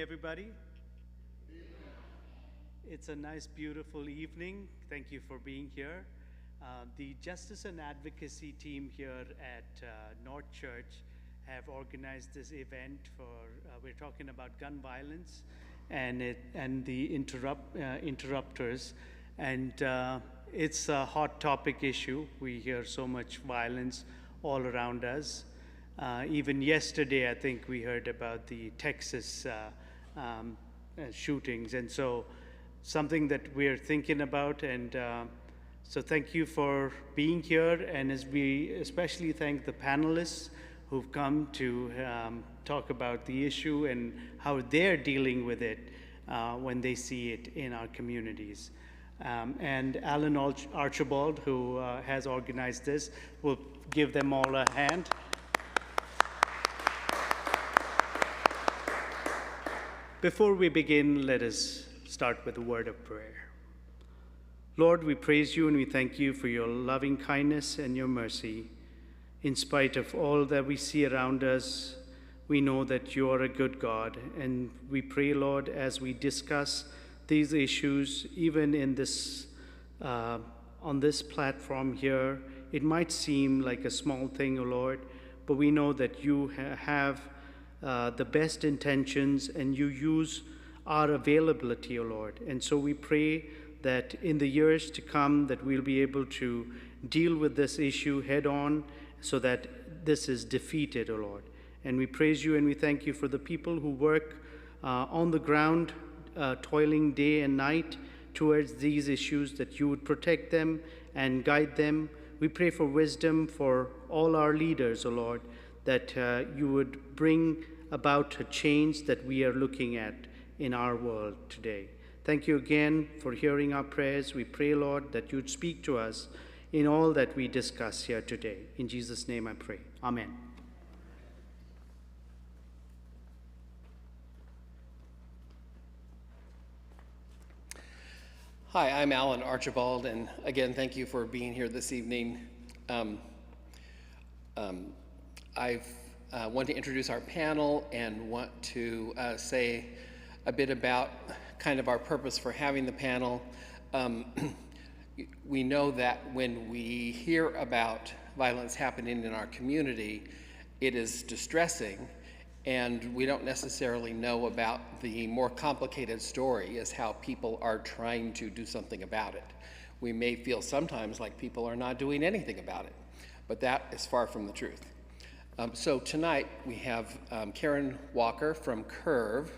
Everybody. It's a nice, beautiful evening. Thank you for being here. The Justice and Advocacy team here at North Church have organized this event for, we're talking about gun violence and the interrupters. And it's a hot topic issue. We hear so much violence all around us. Even yesterday, I think we heard about the Texas shootings, and so something that we're thinking about. And so thank you for being here, and as we especially thank the panelists who've come to talk about the issue and how they're dealing with it when they see it in our communities. And Alan Archibald, who has organized this, will give them all a hand. Before we begin, let us start with a word of prayer. Lord, we praise you and we thank you for your loving kindness and your mercy. In spite of all that we see around us, we know that you are a good God. And we pray, Lord, as we discuss these issues, even in this, on this platform here, it might seem like a small thing, O Lord, but we know that you have the best intentions, and you use our availability, O Lord. And so we pray that in the years to come that we'll be able to deal with this issue head on so that this is defeated, O Lord. And we praise you and we thank you for the people who work on the ground, toiling day and night towards these issues, that you would protect them and guide them. We pray for wisdom for all our leaders, O Lord, that you would bring about a change that we are looking at in our world today. Thank you again for hearing our prayers. We pray, Lord, that you'd speak to us in all that we discuss here today. In Jesus' name I pray. Amen. Hi, I'm Alan Archibald, and again, thank you for being here this evening. I want to introduce our panel and want to say a bit about kind of our purpose for having the panel. We know that when we hear about violence happening in our community, it is distressing, and we don't necessarily know about the more complicated story as how people are trying to do something about it. We may feel sometimes like people are not doing anything about it, but that is far from the truth. So tonight we have Karen Walker from CURV,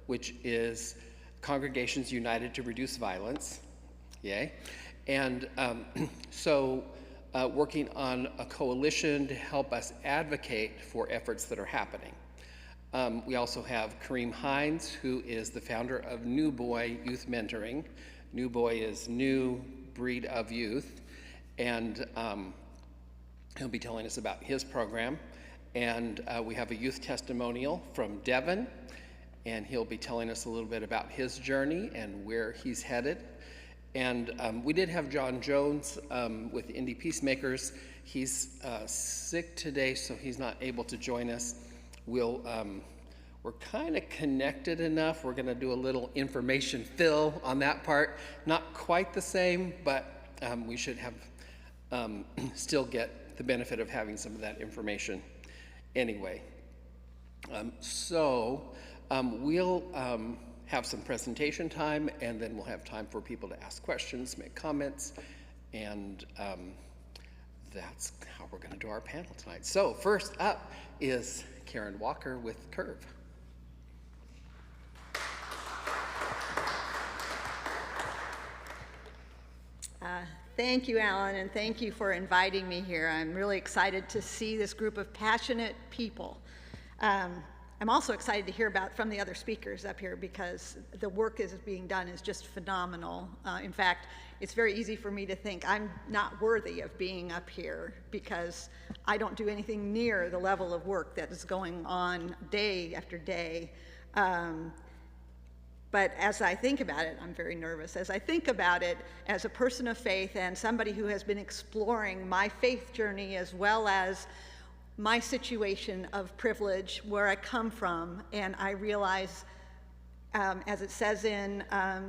which is Congregations United to Reduce Violence, yay. And working on a coalition to help us advocate for efforts that are happening. We also have Kareem Hines, who is the founder of New Boy Youth Mentoring. New Boy is new breed of youth, and he'll be telling us about his program. And we have a youth testimonial from Devin, and he'll be telling us a little bit about his journey and where he's headed. And we did have John Jones with Indie Peacemakers. He's sick today, so he's not able to join us. We're kind of connected enough. We're going to do a little information fill on that part. Not quite the same, but we should have still get the benefit of having some of that information anyway. We'll have some presentation time, and then we'll have time for people to ask questions, make comments, and that's how we're going to do our panel tonight. So first up is Karen Walker with CURV. Thank you, Alan, and thank you for inviting me here. I'm really excited to see this group of passionate people. I'm also excited to hear from the other speakers up here, because the work is being done is just phenomenal. In fact, it's very easy for me to think I'm not worthy of being up here because I don't do anything near the level of work that is going on day after day. But as I think about it, I'm very nervous. As I think about it as a person of faith and somebody who has been exploring my faith journey as well as my situation of privilege, where I come from, and I realize As it says in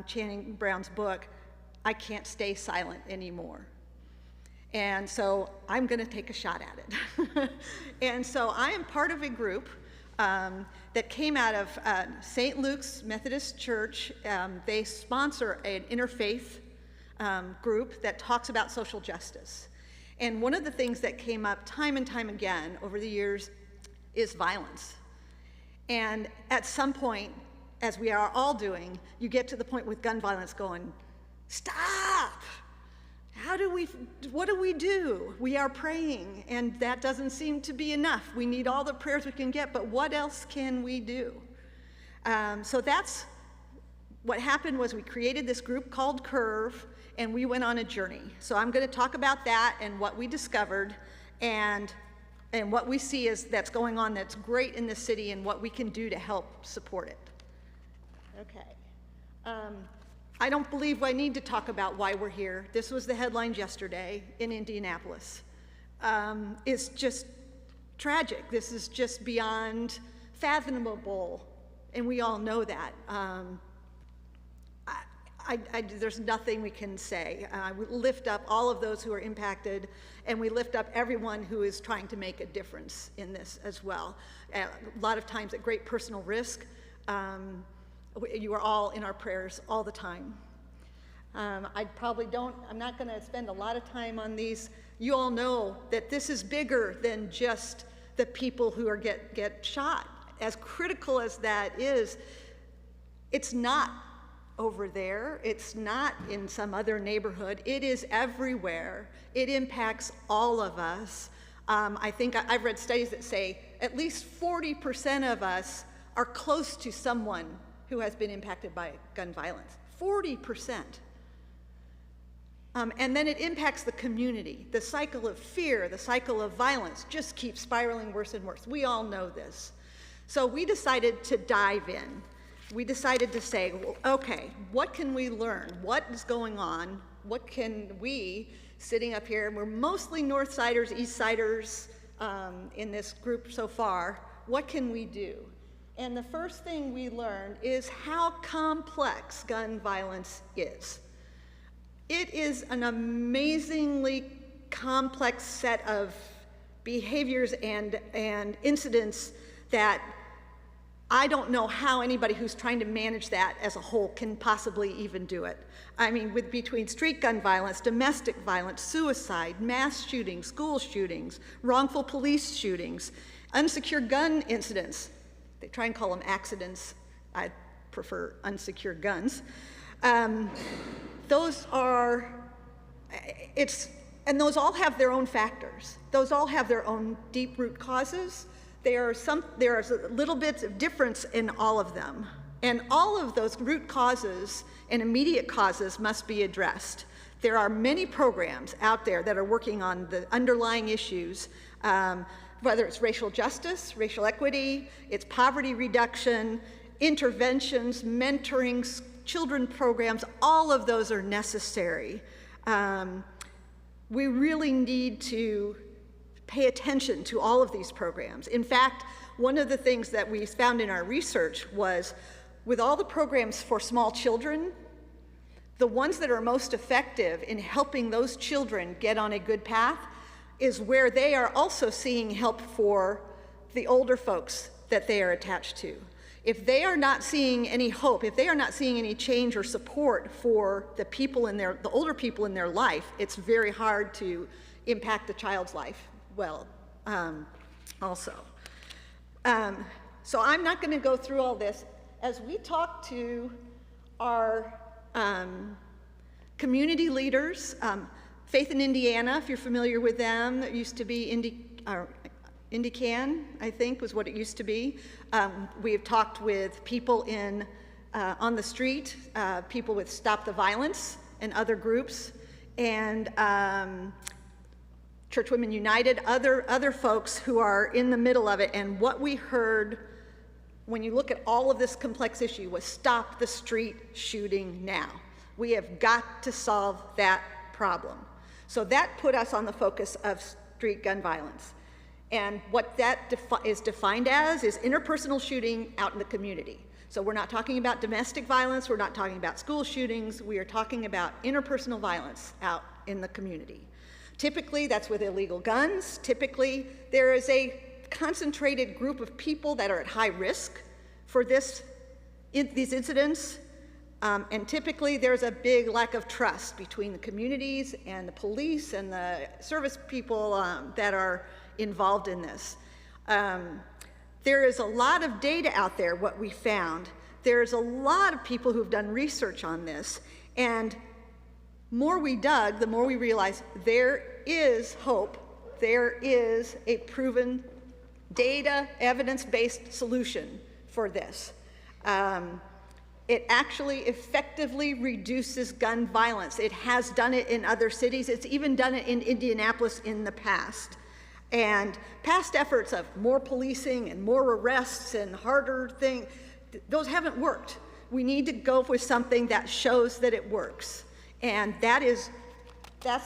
Channing Brown's book, I can't stay silent anymore. And so I'm going to take a shot at it. And so I am part of a group that came out of St. Luke's Methodist Church. They sponsor an interfaith group that talks about social justice. And one of the things that came up time and time again over the years is violence. And at some point, as we are all doing, you get to the point with gun violence going, stop! What do we do? We are praying, and that doesn't seem to be enough. We need all the prayers we can get, but what else can we do? So that's what happened. Was we created this group called Curve, and we went on a journey. So I'm going to talk about that and what we discovered and what we see that's going on that's great in the city and what we can do to help support it. Okay. I don't believe I need to talk about why we're here. This was the headlines yesterday in Indianapolis. It's just tragic. This is just beyond fathomable, and we all know that. There's nothing we can say. We lift up all of those who are impacted, and we lift up everyone who is trying to make a difference in this as well. A lot of times at great personal risk. You are all in our prayers all the time. I'm not going to spend a lot of time on these. You all know that this is bigger than just the people who get shot. As critical as that is, it's not over there. It's not in some other neighborhood. It is everywhere. It impacts all of us. I think I've read studies that say at least 40% of us are close to someone who has been impacted by gun violence. 40%. And then it impacts the community. The cycle of fear, the cycle of violence just keeps spiraling worse and worse. We all know this. So we decided to dive in. We decided to say, well, okay, what can we learn? What is going on? What can we, sitting up here, and we're mostly North Siders, East Siders in this group so far, what can we do? And the first thing we learned is how complex gun violence is. It is an amazingly complex set of behaviors and incidents that I don't know how anybody who's trying to manage that as a whole can possibly even do it. I mean, between street gun violence, domestic violence, suicide, mass shootings, school shootings, wrongful police shootings, unsecured gun incidents. They try and call them accidents. I prefer unsecured guns. Those all have their own factors. Those all have their own deep root causes. There are little bits of difference in all of them. And all of those root causes and immediate causes must be addressed. There are many programs out there that are working on the underlying issues, whether it's racial justice, racial equity, it's poverty reduction, interventions, mentoring, children programs, all of those are necessary. We really need to pay attention to all of these programs. In fact, one of the things that we found in our research was with all the programs for small children, the ones that are most effective in helping those children get on a good path is where they are also seeing help for the older folks that they are attached to. If they are not seeing any hope, if they are not seeing any change or support for the older people in their life, it's very hard to impact the child's life well, also. So I'm not going to go through all this. As we talk to our community leaders, Faith in Indiana, if you're familiar with them, that used to be IndyCan, I think, was what it used to be. We have talked with people on the street, people with Stop the Violence and other groups, and Church Women United, other folks who are in the middle of it. And what we heard when you look at all of this complex issue was stop the street shooting now. We have got to solve that problem. So that put us on the focus of street gun violence. And what that is defined as is interpersonal shooting out in the community. So we're not talking about domestic violence, we're not talking about school shootings, we are talking about interpersonal violence out in the community. Typically, that's with illegal guns. Typically, there is a concentrated group of people that are at high risk for these incidents. And typically, there's a big lack of trust between the communities and the police and the service people that are involved in this. There is a lot of data out there, what we found. There's a lot of people who've done research on this, and more we dug, the more we realized there is hope. There is a proven data, evidence-based solution for this. It actually effectively reduces gun violence. It has done it in other cities. It's even done it in Indianapolis in the past. And past efforts of more policing and more arrests and harder things, those haven't worked. We need to go with something that shows that it works. And that's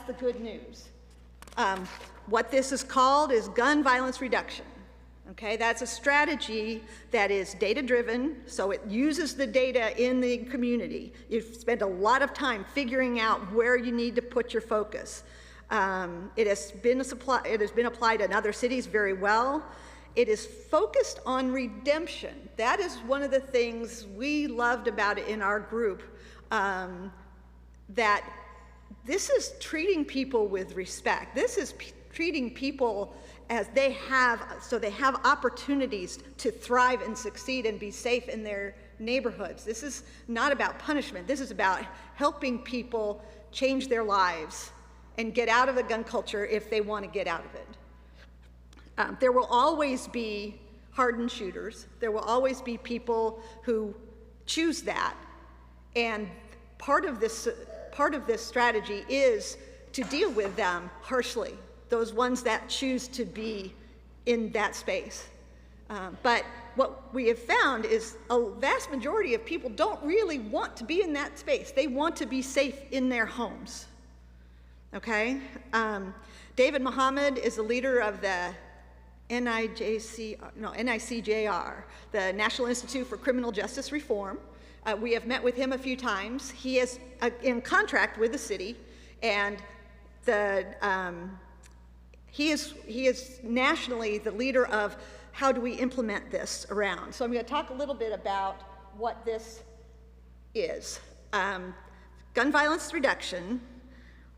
the good news. What this is called is gun violence reduction. Okay, that's a strategy that is data-driven, so it uses the data in the community. You've spent a lot of time figuring out where you need to put your focus. It has been applied in other cities very well. It is focused on redemption. That is one of the things we loved about it in our group, that this is treating people with respect. This is treating people as they have opportunities to thrive and succeed and be safe in their neighborhoods. This is not about punishment. This is about helping people change their lives and get out of the gun culture if they want to get out of it. There will always be hardened shooters. There will always be people who choose that. And part of this strategy is to deal with them harshly, those ones that choose to be in that space. But what we have found is a vast majority of people don't really want to be in that space. They want to be safe in their homes. Okay? David Muhammad is the leader of the NICJR, the National Institute for Criminal Justice Reform. We have met with him a few times. He is in contract with the city, and he is nationally the leader of how do we implement this around. So I'm going to talk a little bit about what this is. Gun violence reduction,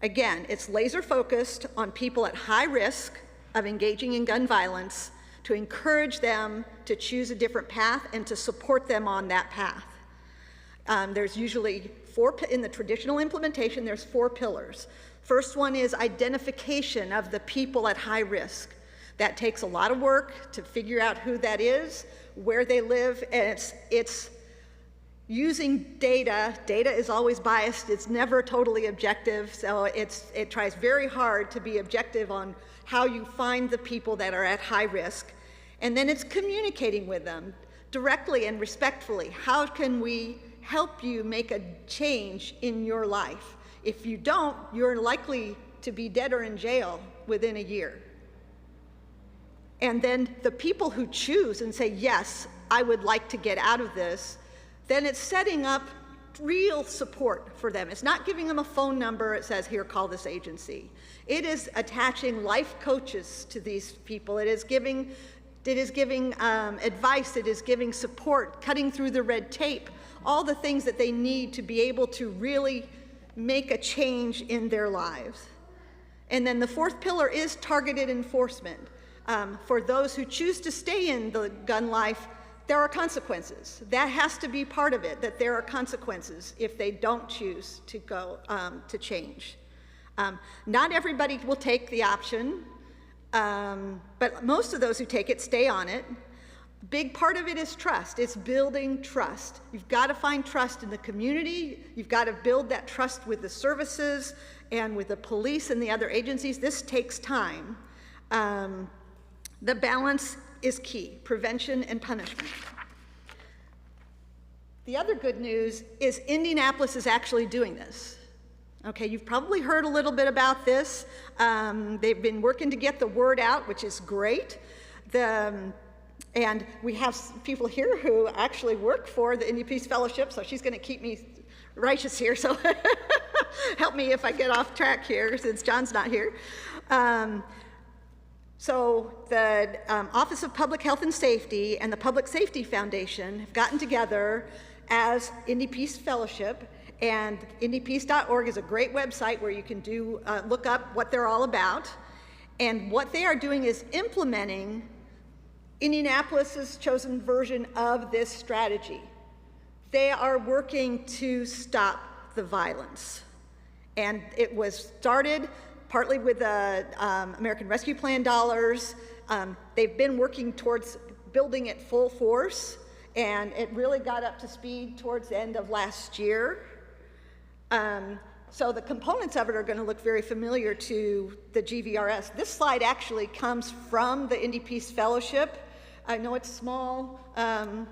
again, it's laser focused on people at high risk of engaging in gun violence to encourage them to choose a different path and to support them on that path. There's usually in the traditional implementation, there's 4 pillars. First one is identification of the people at high risk. That takes a lot of work to figure out who that is, where they live, and it's using data. Data is always biased. It's never totally objective, so it tries very hard to be objective on how you find the people that are at high risk. And then it's communicating with them directly and respectfully. How can we help you make a change in your life? If you don't, you're likely to be dead or in jail within a year. And then the people who choose and say, yes, I would like to get out of this, then it's setting up real support for them. It's not giving them a phone number. It says, here, call this agency. It is attaching life coaches to these people. It is giving advice. It is giving support, cutting through the red tape, all the things that they need to be able to really make a change in their lives. And then the 4th pillar is targeted enforcement. For those who choose to stay in the gun life, there are consequences. That has to be part of it, that there are consequences if they don't choose to go to change. Not everybody will take the option, but most of those who take it stay on it. Big part of it is trust. It's building trust. You've got to find trust in the community. You've got to build that trust with the services and with the police and the other agencies. This takes time. The balance is key, prevention and punishment. The other good news is Indianapolis is actually doing this. Okay, you've probably heard a little bit about this. They've been working to get the word out, which is great. And we have people here who actually work for the Indy Peace Fellowship, so she's going to keep me righteous here, so help me if I get off track here since John's not here. So the Office of Public Health and Safety and the Public Safety Foundation have gotten together as Indy Peace Fellowship, and indypeace.org is a great website where you can look up what they're all about. And what they are doing is implementing Indianapolis's chosen version of this strategy. They are working to stop the violence. And it was started partly with the American Rescue Plan dollars. They've been working towards building it full force, and it really got up to speed towards the end of last year. So the components of it are going to look very familiar to the GVRS. This slide actually comes from the Indy Peace Fellowship. I know it's small. A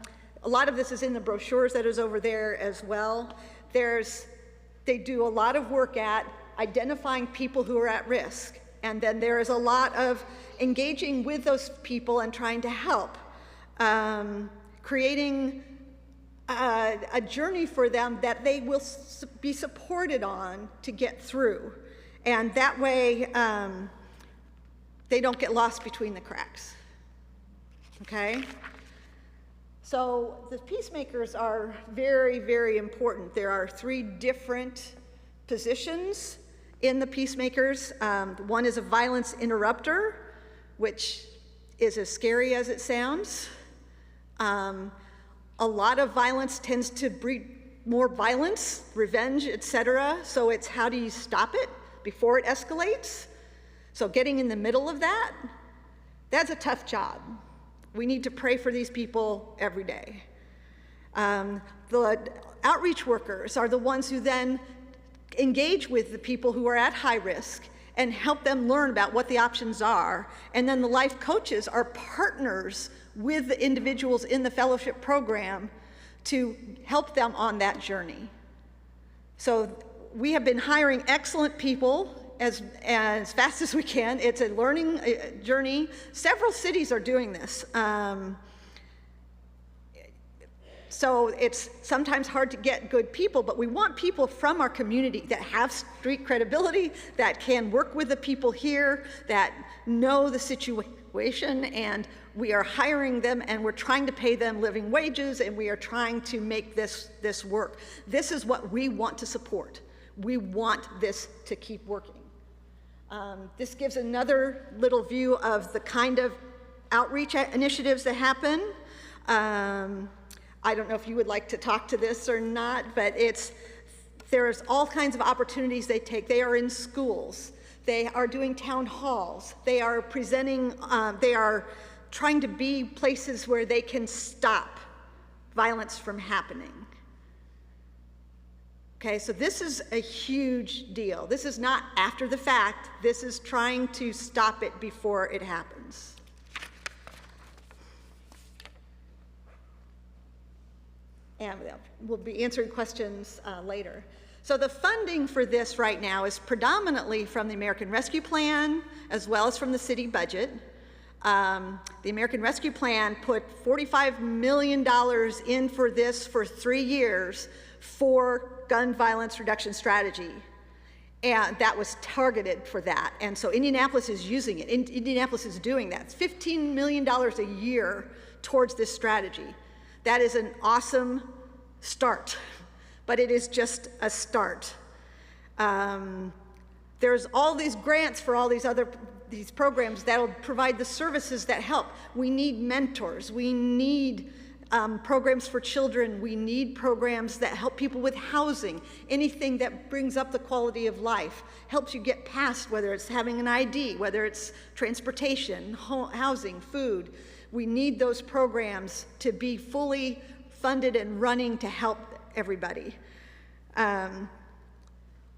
lot of this is in the brochures that is over there as well. They do a lot of work at identifying people who are at risk. And then there is a lot of engaging with those people and trying to help, creating a journey for them that they will be supported on to get through. And that way, they don't get lost between the cracks, okay? So the peacemakers are very, very important. There are 3 different positions in the peacemakers. One is a violence interrupter, which is as scary as it sounds. A lot of violence tends to breed more violence, revenge, etc. So it's how do you stop it before it escalates? So getting in the middle of that's a tough job. We need to pray for these people every day. The outreach workers are the ones who then engage with the people who are at high risk and help them learn about what the options are. And then the life coaches are partners with the individuals in the fellowship program to help them on that journey. So we have been hiring excellent people as fast as we can. It's a learning journey. Several cities are doing this. So it's sometimes hard to get good people, but we want people from our community that have street credibility, that can work with the people here, that know the situation, and we are hiring them, and we're trying to pay them living wages, and we are trying to make this work. This is what we want to support. We want this to keep working. This gives another little view of the kind of outreach initiatives that happen. I don't know if you would like to talk to this or not, but there's all kinds of opportunities they take. They are in schools. They are doing town halls. They are presenting, they are trying to be places where they can stop violence from happening. Okay, so this is a huge deal. This is not after the fact. This is trying to stop it before it happens. And we'll be answering questions later. So the funding for this right now is predominantly from the American Rescue Plan, as well as from the city budget. The American Rescue Plan put $45 million in for this for 3 years for gun violence reduction strategy. And that was targeted for that. And so Indianapolis is using it. Indianapolis is doing that. It's $15 million a year towards this strategy. That is an awesome start, but it is just a start. There's all these grants for all these programs that'll provide the services that help. We need mentors. We need programs for children. We need programs that help people with housing. Anything that brings up the quality of life, helps you get past, whether it's having an ID, whether it's transportation, housing, food. We need those programs to be fully funded and running to help everybody.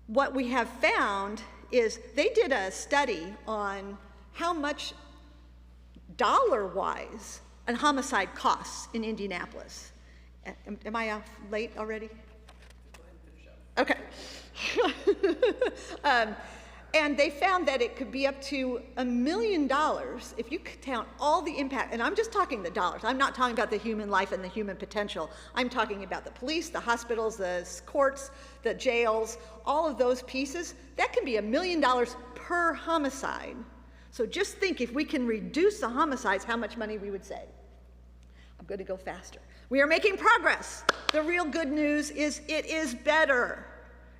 What we have found is they did a study on how much dollar-wise a homicide costs in Indianapolis. Am I off late already? Go ahead and finish up. Okay. And they found that it could be up to $1 million if you could count all the impact, and I'm just talking the dollars. I'm not talking about the human life and the human potential. I'm talking about the police, the hospitals, the courts, the jails, all of those pieces. That can be $1 million per homicide. So just think, if we can reduce the homicides, how much money we would save. I'm going to go faster. We are making progress. The real good news is it is better.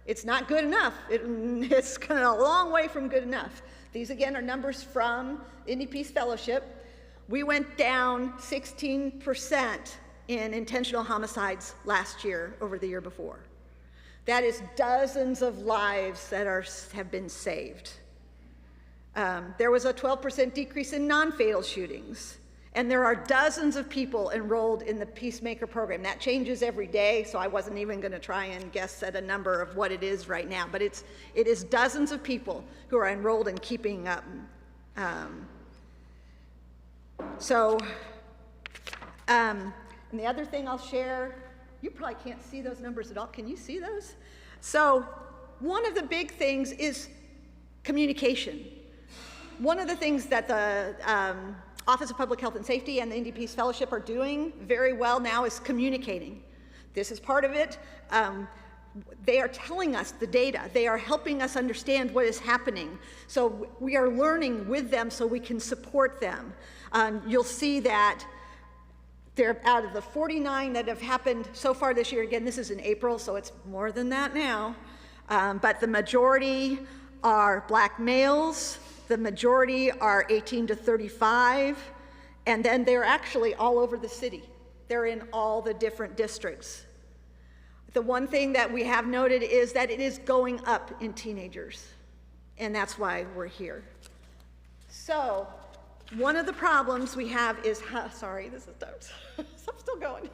It's not good enough. It's kind of a long way from good enough. These, again, are numbers from Indy Peace Fellowship. We went down 16% in intentional homicides last year over the year before. That is dozens of lives that have been saved. There was a 12% decrease in non-fatal shootings. And there are dozens of people enrolled in the Peacemaker program. That changes every day, so I wasn't even going to try and guess at a number of what it is right now. But it is dozens of people who are enrolled in keeping up. And the other thing I'll share, you probably can't see those numbers at all. Can you see those? So one of the big things is communication. One of the things that the Office of Public Health and Safety and the Indy Peace Fellowship are doing very well now is communicating. This is part of it. They are telling us the data. They are helping us understand what is happening. So we are learning with them so we can support them. You'll see that they're out of the 49 that have happened so far this year. Again, this is in April, so it's more than that now. But the majority are Black males. The majority are 18 to 35, and then they're actually all over the city. They're in all the different districts. The one thing that we have noted is that it is going up in teenagers, and that's why we're here. So one of the problems we have is, sorry, this is tough. I'm still going.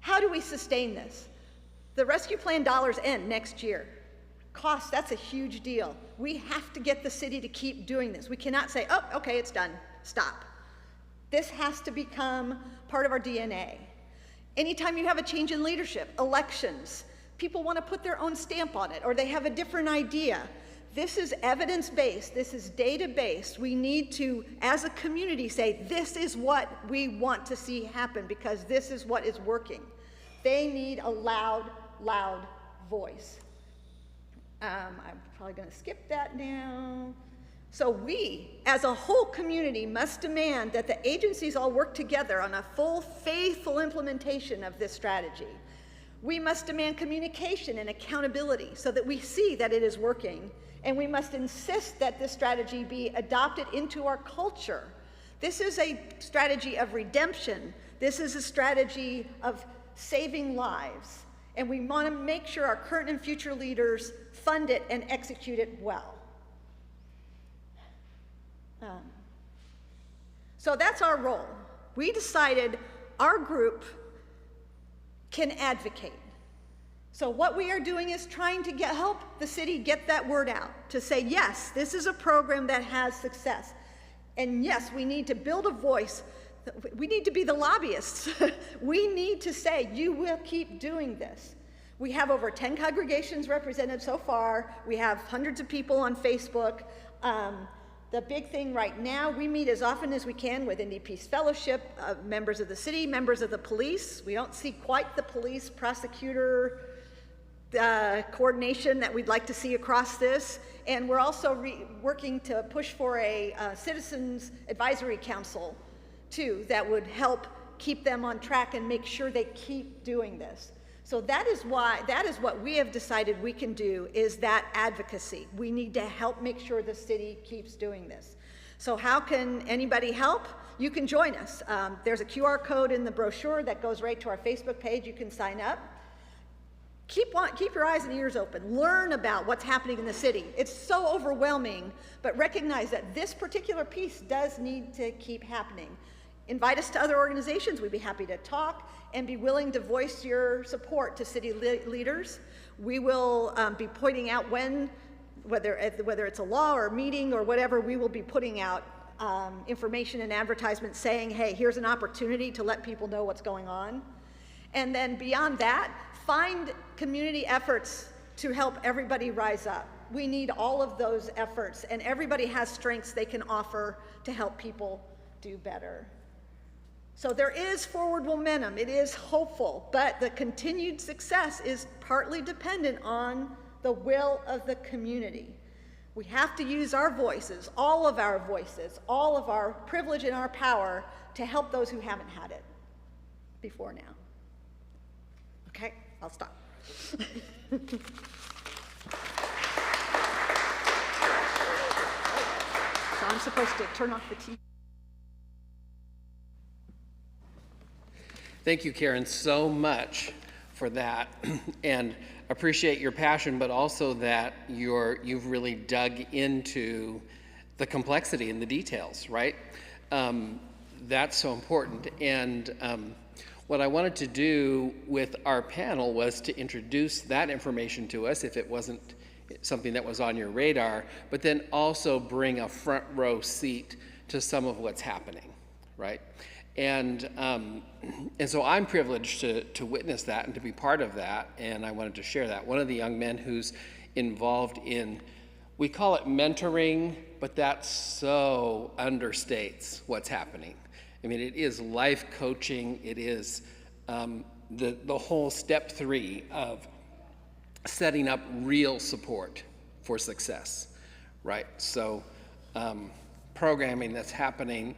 How do we sustain this? The rescue plan dollars end next year. Cost, that's a huge deal. We have to get the city to keep doing this. We cannot say, oh, okay, it's done, stop. This has to become part of our DNA. Anytime you have a change in leadership, elections, people want to put their own stamp on it, or they have a different idea. This is evidence-based, this is data-based. We need to, as a community, say, this is what we want to see happen because this is what is working. They need a loud, loud voice. I'm probably going to skip that now. So we, as a whole community, must demand that the agencies all work together on a full, faithful implementation of this strategy. We must demand communication and accountability so that we see that it is working, and we must insist that this strategy be adopted into our culture. This is a strategy of redemption. This is a strategy of saving lives. And we want to make sure our current and future leaders fund it and execute it well. So that's our role. We decided our group can advocate. So what we are doing is trying to help the city get that word out, to say, yes, this is a program that has success. And yes, we need to build a voice. We need to be the lobbyists. We need to say, you will keep doing this. We have over 10 congregations represented so far. We have hundreds of people on Facebook. The big thing right now, we meet as often as we can with Indy Peace Fellowship, members of the city, members of the police. We don't see quite the police prosecutor coordination that we'd like to see across this. And we're also working to push for a citizens advisory council too, that would help keep them on track and make sure they keep doing this. So that is what we have decided we can do, is that advocacy. We need to help make sure the city keeps doing this. So how can anybody help? You can join us. There's a QR code in the brochure that goes right to our Facebook page. You can sign up. Keep your eyes and ears open. Learn about what's happening in the city. It's so overwhelming, but recognize that this particular piece does need to keep happening. Invite us to other organizations. We'd be happy to talk and be willing to voice your support to city leaders. We will be pointing out whether it's a law or a meeting or whatever, we will be putting out information and advertisements saying, hey, here's an opportunity to let people know what's going on. And then beyond that, find community efforts to help everybody rise up. We need all of those efforts, and everybody has strengths they can offer to help people do better. So there is forward momentum, it is hopeful, but the continued success is partly dependent on the will of the community. We have to use our voices, all of our privilege and our power to help those who haven't had it before now. Okay, I'll stop. So I'm supposed to turn off the TV. Thank you, Karen, so much for that, and appreciate your passion, but also that you've really dug into the complexity and the details, right? That's so important. And what I wanted to do with our panel was to introduce that information to us, if it wasn't something that was on your radar, but then also bring a front row seat to some of what's happening, right? And so I'm privileged to witness that and to be part of that, and I wanted to share that. One of the young men who's involved in, we call it mentoring, but that so understates what's happening. I mean, it is life coaching, it is the whole step 3 of setting up real support for success, right? So programming that's happening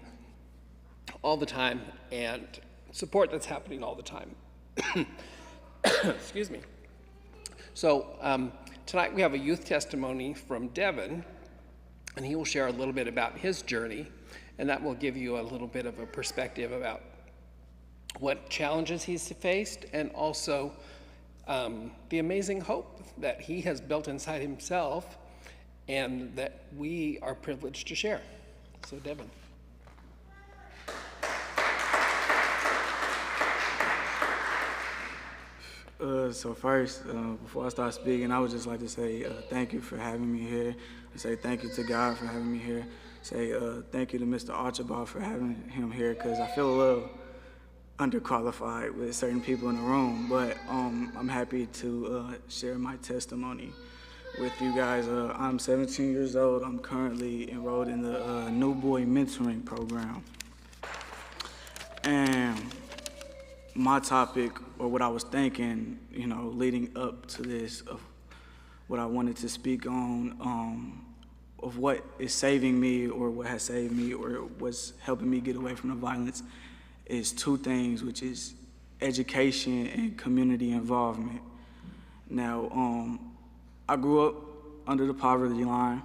all the time and support that's happening all the time. Excuse me. So tonight we have a youth testimony from Devin, and he will share a little bit about his journey, and that will give you a little bit of a perspective about what challenges he's faced, and also the amazing hope that he has built inside himself and that we are privileged to share. So Devin. So first, before I start speaking, I would just like to say thank you for having me here. And say thank you to God for having me here. Say thank you to Mr. Archibald for having him here, because I feel a little underqualified with certain people in the room. But I'm happy to share my testimony with you guys. I'm 17 years old. I'm currently enrolled in the New Boy Mentoring Program. And my topic, or what I was thinking, leading up to this, of what I wanted to speak on, of what is saving me, or what has saved me, or what's helping me get away from the violence, is 2 things, which is education and community involvement. Now, I grew up under the poverty line.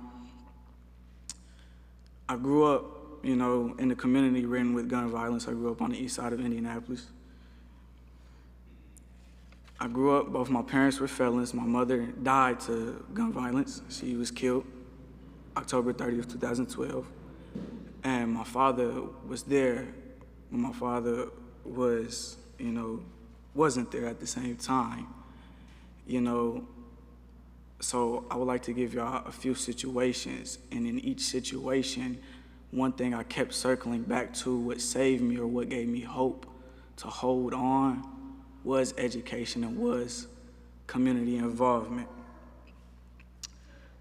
I grew up, in the community ridden with gun violence. I grew up on the east side of Indianapolis. I grew up, both my parents were felons. My mother died to gun violence. She was killed October 30th, 2012. And my father was there when my father was, wasn't there at the same time. So I would like to give y'all a few situations. And in each situation, one thing I kept circling back to, what saved me or what gave me hope to hold on, was education and was community involvement.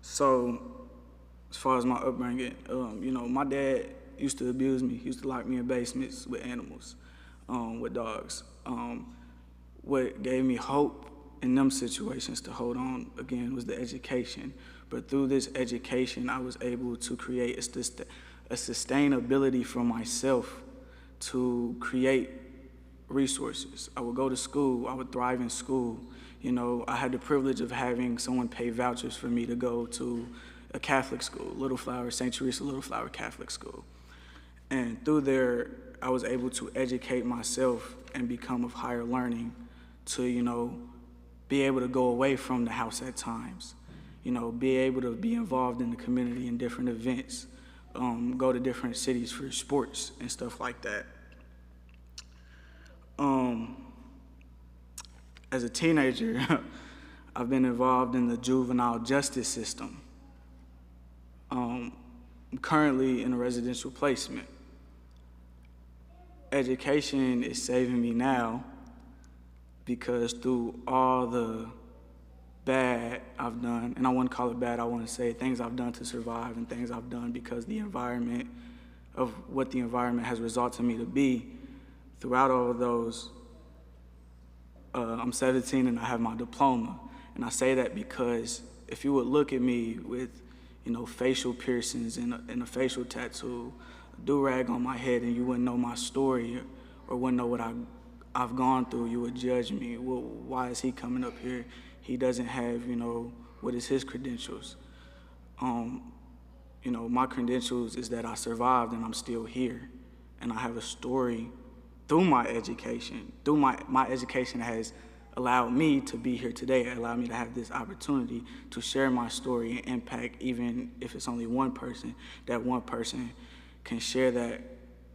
So, as far as my upbringing, my dad used to abuse me. He used to lock me in basements with animals, with dogs. What gave me hope in them situations to hold on, again, was the education. But through this education, I was able to create a sustainability for myself to create resources. I would go to school, I would thrive in school. I had the privilege of having someone pay vouchers for me to go to a Catholic school, St. Teresa Little Flower Catholic School. And through there, I was able to educate myself and become of higher learning to, be able to go away from the house at times, be able to be involved in the community in different events, go to different cities for sports and stuff like that. As a teenager, I've been involved in the juvenile justice system. I'm currently in a residential placement. Education is saving me now, because through all the bad I've done, and I wouldn't call it bad, I want to say things I've done to survive and things I've done because the environment of what the environment has resulted me to be. Throughout all of those, I'm 17 and I have my diploma. And I say that because if you would look at me with, facial piercings and a facial tattoo, a do-rag on my head, and you wouldn't know my story or wouldn't know what I've gone through, you would judge me. Well, why is he coming up here? He doesn't have, what is his credentials? My credentials is that I survived and I'm still here. And I have a story through my education. Through my education has allowed me to be here today. It allowed me to have this opportunity to share my story and impact, even if it's only one person, that one person can share that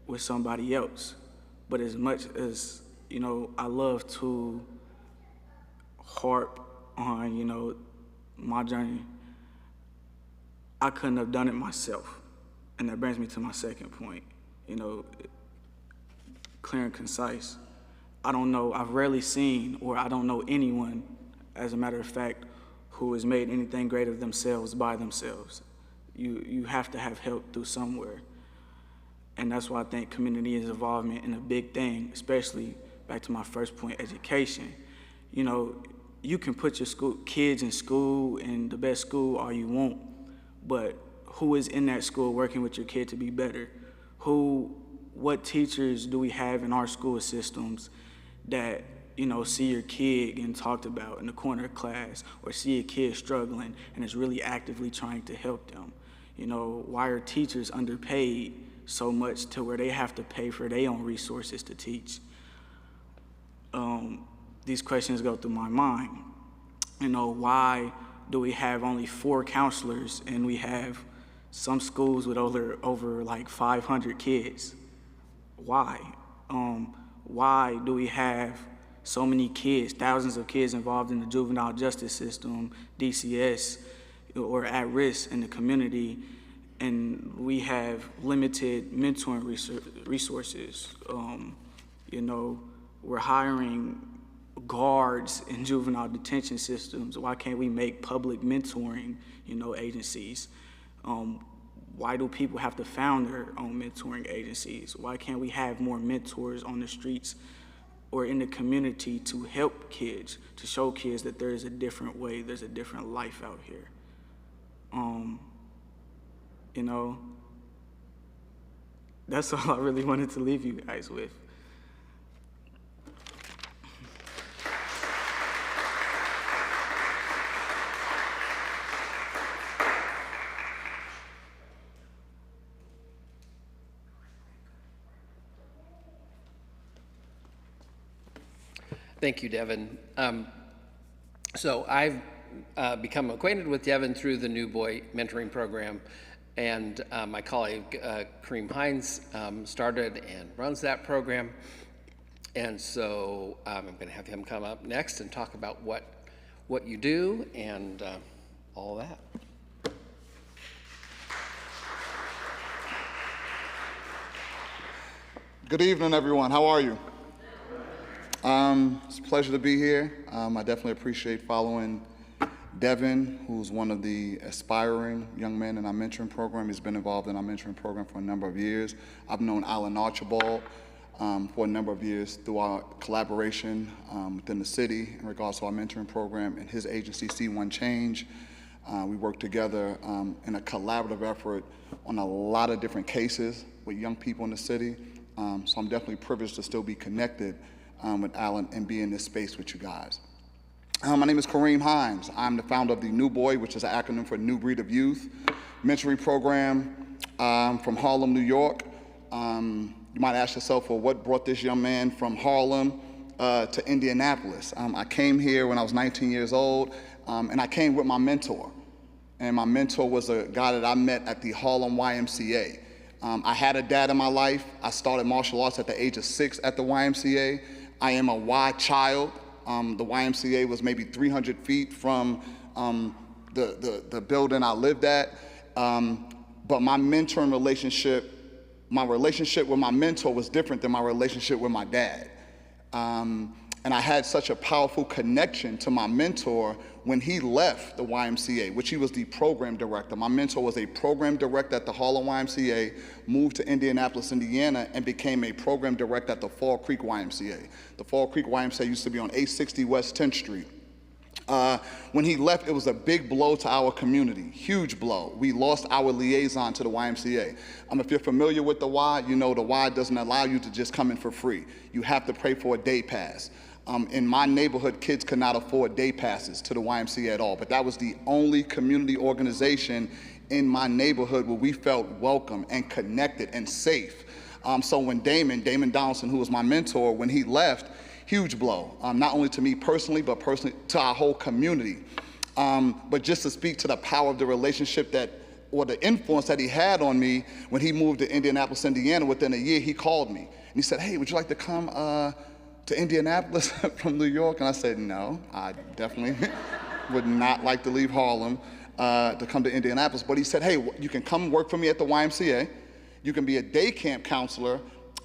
with somebody else. But as much as, I love to harp on, my journey, I couldn't have done it myself. And that brings me to my second point, clear and concise. I've rarely seen, or I don't know anyone, as a matter of fact, who has made anything great of themselves by themselves. You have to have help through somewhere. And that's why I think community involvement is a big thing, especially back to my first point, education. You can put your kids in school, in the best school all you want, but who is in that school working with your kid to be better? What teachers do we have in our school systems that, see your kid getting talked about in the corner of class, or see a kid struggling and is really actively trying to help them? Why are teachers underpaid so much to where they have to pay for their own resources to teach? These questions go through my mind. Why do we have only 4 counselors and we have some schools with over like 500 kids? Why? Why do we have so many kids, thousands of kids involved in the juvenile justice system, DCS, or at risk in the community, and we have limited mentoring resources? We're hiring guards in juvenile detention systems. Why can't we make public mentoring, agencies? Why do people have to found their own mentoring agencies? Why can't we have more mentors on the streets or in the community to help kids, to show kids that there is a different way, there's a different life out here? That's all I really wanted to leave you guys with. Thank you, Devin. So I've become acquainted with Devin through the New Boy Mentoring Program, and my colleague Kareem Hines started and runs that program. And so I'm going to have him come up next and talk about what you do and all that. Good evening, everyone. How are you? It's a pleasure to be here. I definitely appreciate following Devin, who's one of the aspiring young men in our mentoring program. He's been involved in our mentoring program for a number of years. I've known Alan Archibald for a number of years through our collaboration within the city in regards to our mentoring program and his agency, C1 Change. We work together in a collaborative effort on a lot of different cases with young people in the city. So I'm definitely privileged to still be connected with Alan and be in this space with you guys. My name is Kareem Hines. I'm the founder of the New Boy, which is an acronym for New Breed of Youth mentoring program from Harlem, New York. You might ask yourself, well, what brought this young man from Harlem to Indianapolis? I came here when I was 19 years old, and I came with my mentor. And my mentor was a guy that I met at the Harlem YMCA. I had a dad in my life. I started martial arts at the age of 6 at the YMCA. I am a Y child. The YMCA was maybe 300 feet from the building I lived at. But my mentoring relationship, my relationship with my mentor was different than my relationship with my dad. And I had such a powerful connection to my mentor when he left the YMCA, which he was the program director. My mentor was a program director at the Harlem YMCA, moved to Indianapolis, Indiana, and became a program director at the Fall Creek YMCA. The Fall Creek YMCA used to be on 860 West 10th Street. When he left, it was a big blow to our community, huge blow. We lost our liaison to the YMCA. If you're familiar with the Y, you know the Y doesn't allow you to just come in for free. You have to pay for a day pass. In my neighborhood, kids could not afford day passes to the YMCA at all, but that was the only community organization in my neighborhood where we felt welcome and connected and safe. So when Damon Donaldson, who was my mentor, when he left, huge blow, not only to me personally, but personally to our whole community. But just to speak to the power of the relationship or the influence that he had on me, when he moved to Indianapolis, Indiana, within a year, he called me. And he said, hey, would you like to come to Indianapolis from New York? And I said, no, I definitely would not like to leave Harlem to come to Indianapolis. But he said, hey, you can come work for me at the YMCA. You can be a day camp counselor.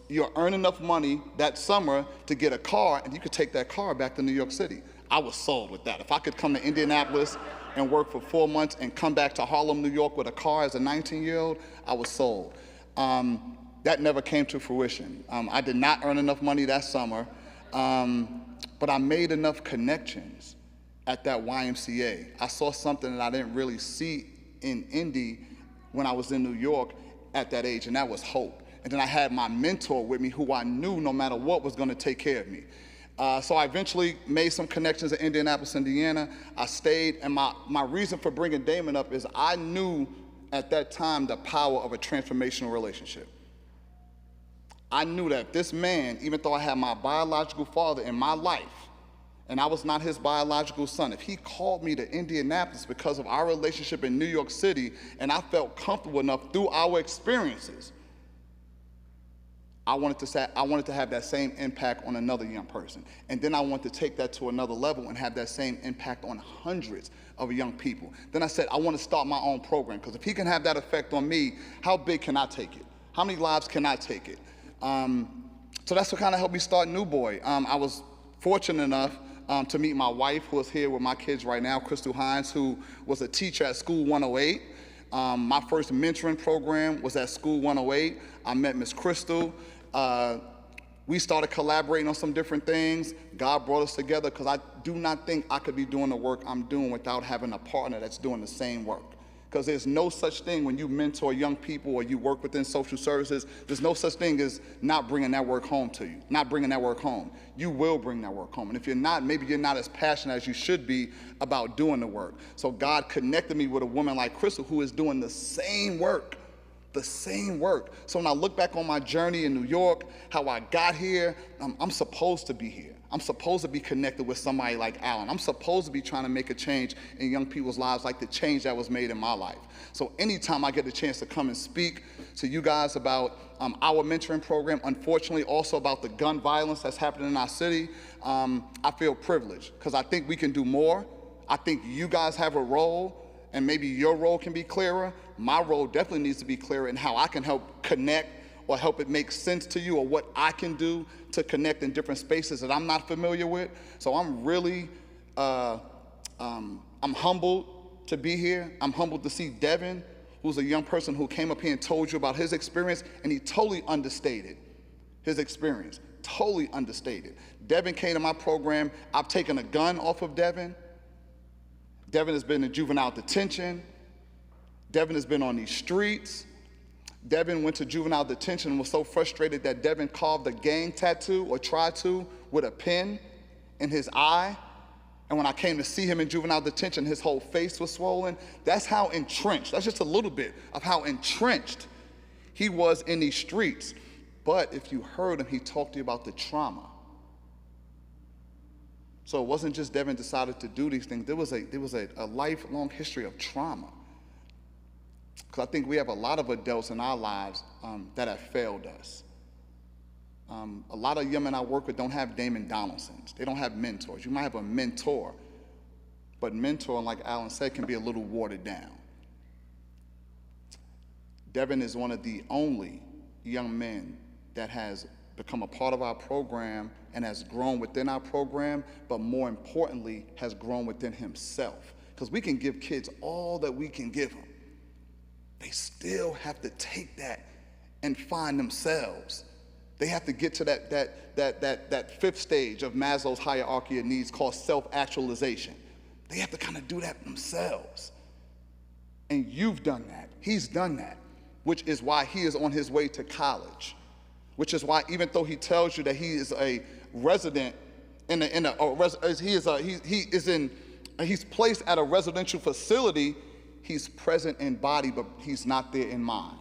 You'll earn enough money that summer to get a car, and you could take that car back to New York City. I was sold with that. If I could come to Indianapolis and work for 4 months and come back to Harlem, New York with a car as a 19-year-old, I was sold. That never came to fruition. I did not earn enough money that summer, but I made enough connections at that YMCA. I saw something that I didn't really see in Indy when I was in New York at that age, and that was hope. And then I had my mentor with me who I knew no matter what was gonna take care of me. So I eventually made some connections in Indianapolis, Indiana. I stayed, and my reason for bringing Damon up is I knew at that time the power of a transformational relationship. I knew that this man, even though I had my biological father in my life, and I was not his biological son, if he called me to Indianapolis because of our relationship in New York City, and I felt comfortable enough through our experiences, I wanted to have that same impact on another young person. And then I wanted to take that to another level and have that same impact on hundreds of young people. Then I said, I want to start my own program, because if he can have that effect on me, how big can I take it? How many lives can I take it? So that's what kind of helped me start New Boy. I was fortunate enough to meet my wife, who is here with my kids right now, Crystal Hines, who was a teacher at School 108. My first mentoring program was at School 108. I met Miss Crystal. We started collaborating on some different things. God brought us together, because I do not think I could be doing the work I'm doing without having a partner that's doing the same work. Because there's no such thing when you mentor young people or you work within social services, there's no such thing as not bringing that work home to you, not bringing that work home. You will bring that work home. And if you're not, maybe you're not as passionate as you should be about doing the work. So God connected me with a woman like Crystal who is doing the same work. The same work. So when I look back on my journey in New York, how I got here, I'm supposed to be here. I'm supposed to be connected with somebody like Alan. I'm supposed to be trying to make a change in young people's lives, like the change that was made in my life. So anytime I get the chance to come and speak to you guys about our mentoring program, unfortunately also about the gun violence that's happening in our city, I feel privileged, because I think we can do more. I think you guys have a role, and maybe your role can be clearer. My role definitely needs to be clearer in how I can help connect or help it make sense to you, or what I can do to connect in different spaces that I'm not familiar with. So I'm really, I'm humbled to be here. I'm humbled to see Devin, who's a young person who came up here and told you about his experience, and he totally understated his experience, totally understated. Devin came to my program. I've taken a gun off of Devin. Devin has been in juvenile detention. Devin has been on these streets. Devin went to juvenile detention and was so frustrated that Devin carved a gang tattoo, or tried to, with a pen in his eye. And when I came to see him in juvenile detention, his whole face was swollen. That's how entrenched, that's just a little bit of how entrenched he was in these streets. But if you heard him, he talked to you about the trauma. So it wasn't just Devin decided to do these things. There was a lifelong history of trauma. Because I think we have a lot of adults in our lives that have failed us. A lot of young men I work with don't have Damon Donaldsons. They don't have mentors. You might have a mentor, but mentoring, like Alan said, can be a little watered down. Devin is one of the only young men that has become a part of our program and has grown within our program, but more importantly, has grown within himself. Because we can give kids all that we can give them. They still have to take that and find themselves. They have to get to that fifth stage of Maslow's hierarchy of needs called self-actualization. They have to kind of do that themselves. And you've done that. He's done that, which is why he is on his way to college. Which is why, even though he tells you that he is a resident he's placed at a residential facility, he's present in body, but he's not there in mind.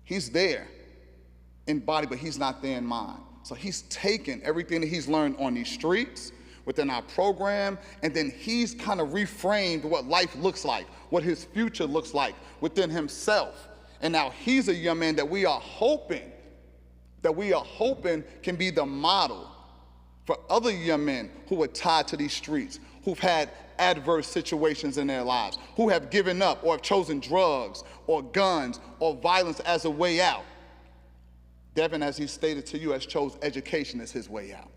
He's there in body, but he's not there in mind. So he's taken everything that he's learned on these streets, within our program, and then he's kind of reframed what life looks like, what his future looks like within himself. And now he's a young man that we are hoping can be the model for other young men who are tied to these streets, who've had adverse situations in their lives, who have given up or have chosen drugs or guns or violence as a way out. Devin, as he stated to you, has chosen education as his way out.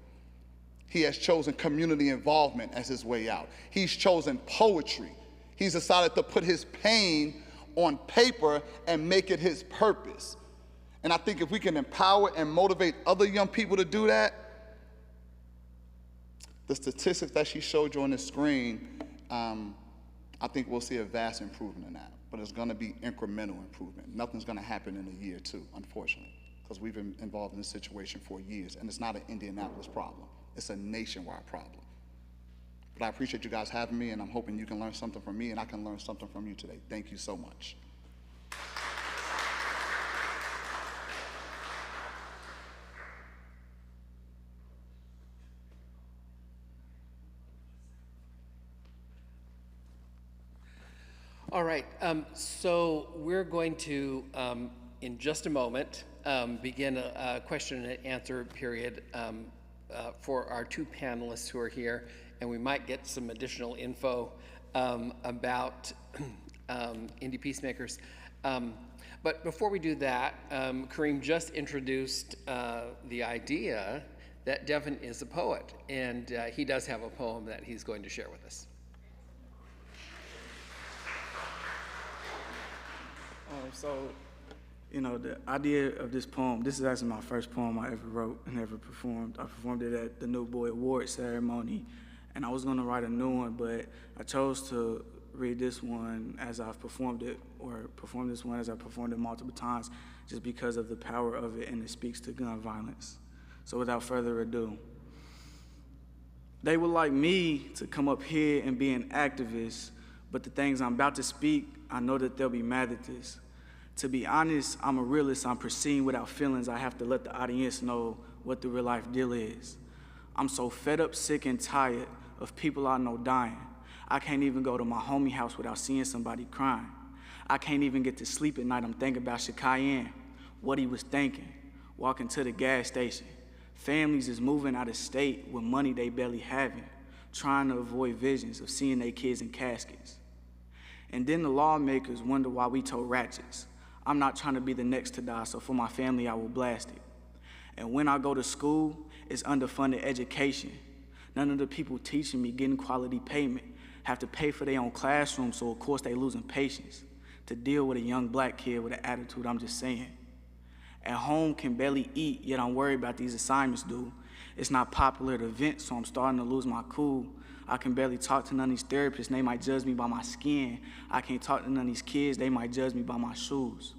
He has chosen community involvement as his way out. He's chosen poetry. He's decided to put his pain on paper and make it his purpose. And I think if we can empower and motivate other young people to do that, the statistics that she showed you on the screen, I think we'll see a vast improvement in that. But it's going to be incremental improvement. Nothing's going to happen in a year or two, unfortunately, because we've been involved in this situation for years, and it's not an Indianapolis problem. It's a nationwide problem. But I appreciate you guys having me, and I'm hoping you can learn something from me, and I can learn something from you today. Thank you so much. All right, so we're going to, in just a moment, begin a question and answer period for our two panelists who are here, and we might get some additional info about Indie Peacemakers. But before we do that, Kareem just introduced the idea that Devin is a poet, and he does have a poem that he's going to share with us. So, you know, the idea of this poem, this is actually my first poem I ever wrote and ever performed. I performed it at the New Boy Award ceremony, and I was going to write a new one, but I chose to read this one as I've performed it, or perform this one as I've performed it multiple times, just because of the power of it, and it speaks to gun violence. So without further ado, they would like me to come up here and be an activist, but the things I'm about to speak, I know that they'll be mad at this. To be honest, I'm a realist. I'm proceeding without feelings. I have to let the audience know what the real life deal is. I'm so fed up, sick, and tired of people I know dying. I can't even go to my homie house without seeing somebody crying. I can't even get to sleep at night. I'm thinking about Shikayan, what he was thinking, walking to the gas station. Families is moving out of state with money they barely having, trying to avoid visions of seeing their kids in caskets. And then the lawmakers wonder why we told ratchets. I'm not trying to be the next to die, so for my family, I will blast it. And when I go to school, it's underfunded education. None of the people teaching me getting quality payment have to pay for their own classroom, so of course they losing patience to deal with a young black kid with an attitude. I'm just saying. At home, can barely eat, yet I'm worried about these assignments due. It's not popular at events, so I'm starting to lose my cool. I can barely talk to none of these therapists, they might judge me by my skin. I can't talk to none of these kids, they might judge me by my shoes.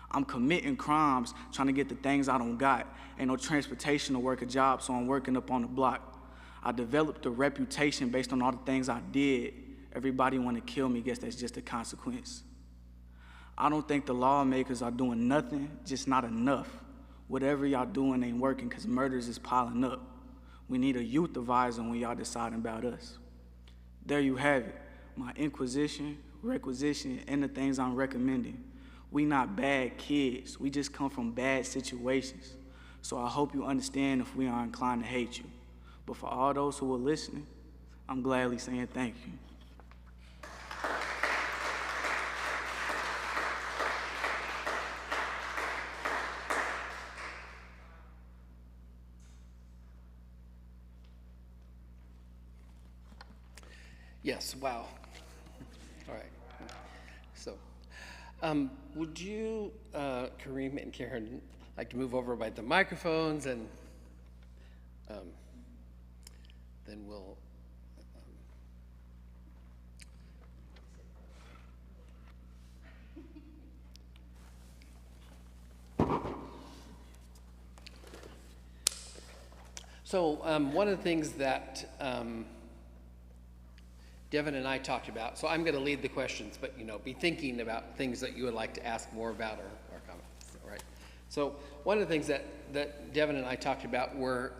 I'm committing crimes, trying to get the things I don't got. Ain't no transportation to work a job, so I'm working up on the block. I developed a reputation based on all the things I did. Everybody want to kill me, guess that's just a consequence. I don't think the lawmakers are doing nothing, just not enough. Whatever y'all doing ain't working, because murders is piling up. We need a youth advisor when y'all deciding about us. There you have it, my inquisition, requisition, and the things I'm recommending. We not bad kids, we just come from bad situations. So I hope you understand if we are inclined to hate you. But for all those who are listening, I'm gladly saying thank you. Yes, wow. All right. So, would you, Kareem and Karen, like to move over by the microphones, and then we'll. So one of the things that Devin and I talked about, so I'm going to lead the questions, but be thinking about things that you would like to ask more about or comments, all right? So one of the things that Devin and I talked about were,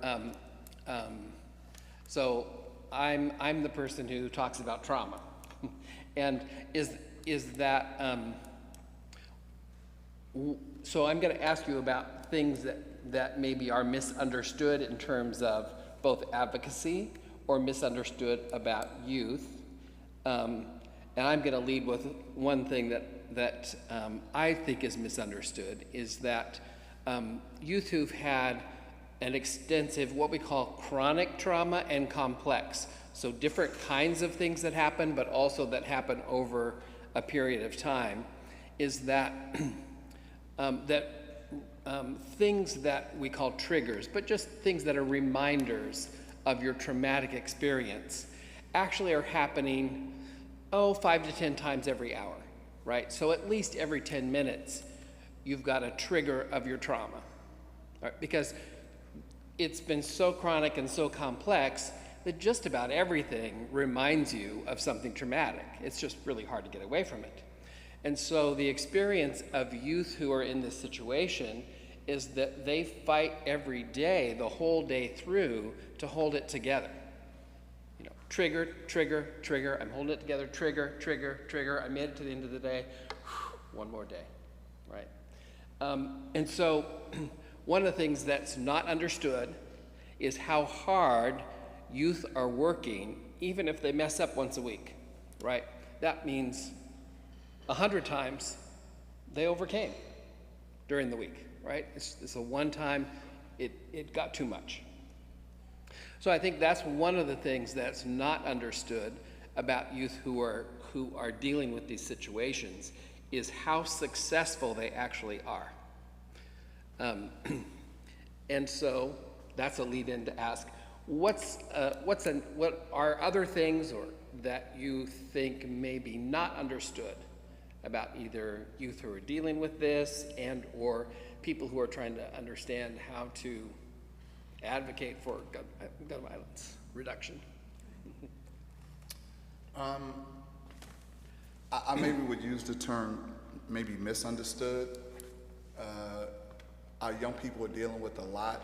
so I'm the person who talks about trauma, and is that, so I'm going to ask you about things that maybe are misunderstood in terms of both advocacy or misunderstood about youth. And I'm going to lead with one thing that I think is misunderstood, is that youth who've had an extensive, what we call chronic trauma and complex, so different kinds of things that happen, but also that happen over a period of time, is that things that we call triggers, but just things that are reminders of your traumatic experience, actually are happening, 5 to 10 times every hour, right? So at least every 10 minutes, you've got a trigger of your trauma, right? Because it's been so chronic and so complex that just about everything reminds you of something traumatic. It's just really hard to get away from it. And so the experience of youth who are in this situation is that they fight every day, the whole day through, to hold it together. Trigger, trigger, trigger, I'm holding it together, trigger, trigger, trigger, I made it to the end of the day, one more day, right? And so one of the things that's not understood is how hard youth are working, even if they mess up once a week, right? That means 100 times they overcame during the week, right? It's a one time, it got too much. So I think that's one of the things that's not understood about youth who are dealing with these situations, is how successful they actually are. And so that's a lead-in to ask, what are other things or that you think may be not understood about either youth who are dealing with this and or people who are trying to understand how to advocate for gun violence reduction? I maybe would use the term maybe misunderstood. Our young people are dealing with a lot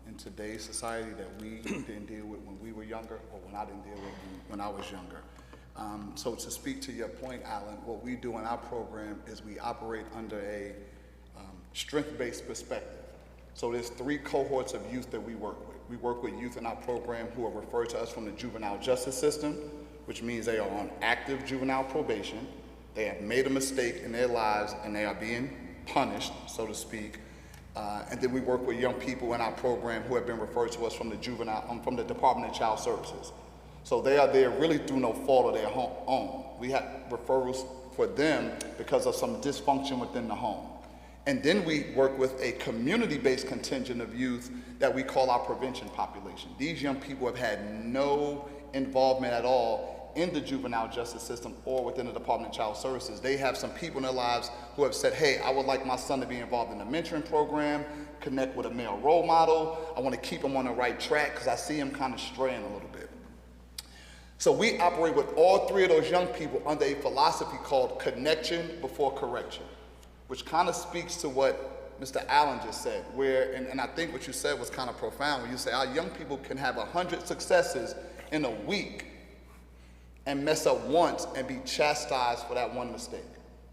in today's society that we didn't deal with when we were younger, or when I didn't deal with when I was younger. So to speak to your point, Alan, what we do in our program is we operate under a strength-based perspective. So there's 3 cohorts of youth that we work with. We work with youth in our program who are referred to us from the juvenile justice system, which means they are on active juvenile probation. They have made a mistake in their lives and they are being punished, so to speak. And then we work with young people in our program who have been referred to us from the Department of Child Services. So they are there really through no fault of their own. We have referrals for them because of some dysfunction within the home. And then we work with a community-based contingent of youth that we call our prevention population. These young people have had no involvement at all in the juvenile justice system or within the Department of Child Services. They have some people in their lives who have said, hey, I would like my son to be involved in a mentoring program, connect with a male role model. I want to keep him on the right track because I see him kind of straying a little bit. So we operate with all 3 of those young people under a philosophy called connection before correction, which kind of speaks to what Mr. Allen just said, and I think what you said was kind of profound when you say our young people can have 100 successes in a week and mess up once and be chastised for that one mistake.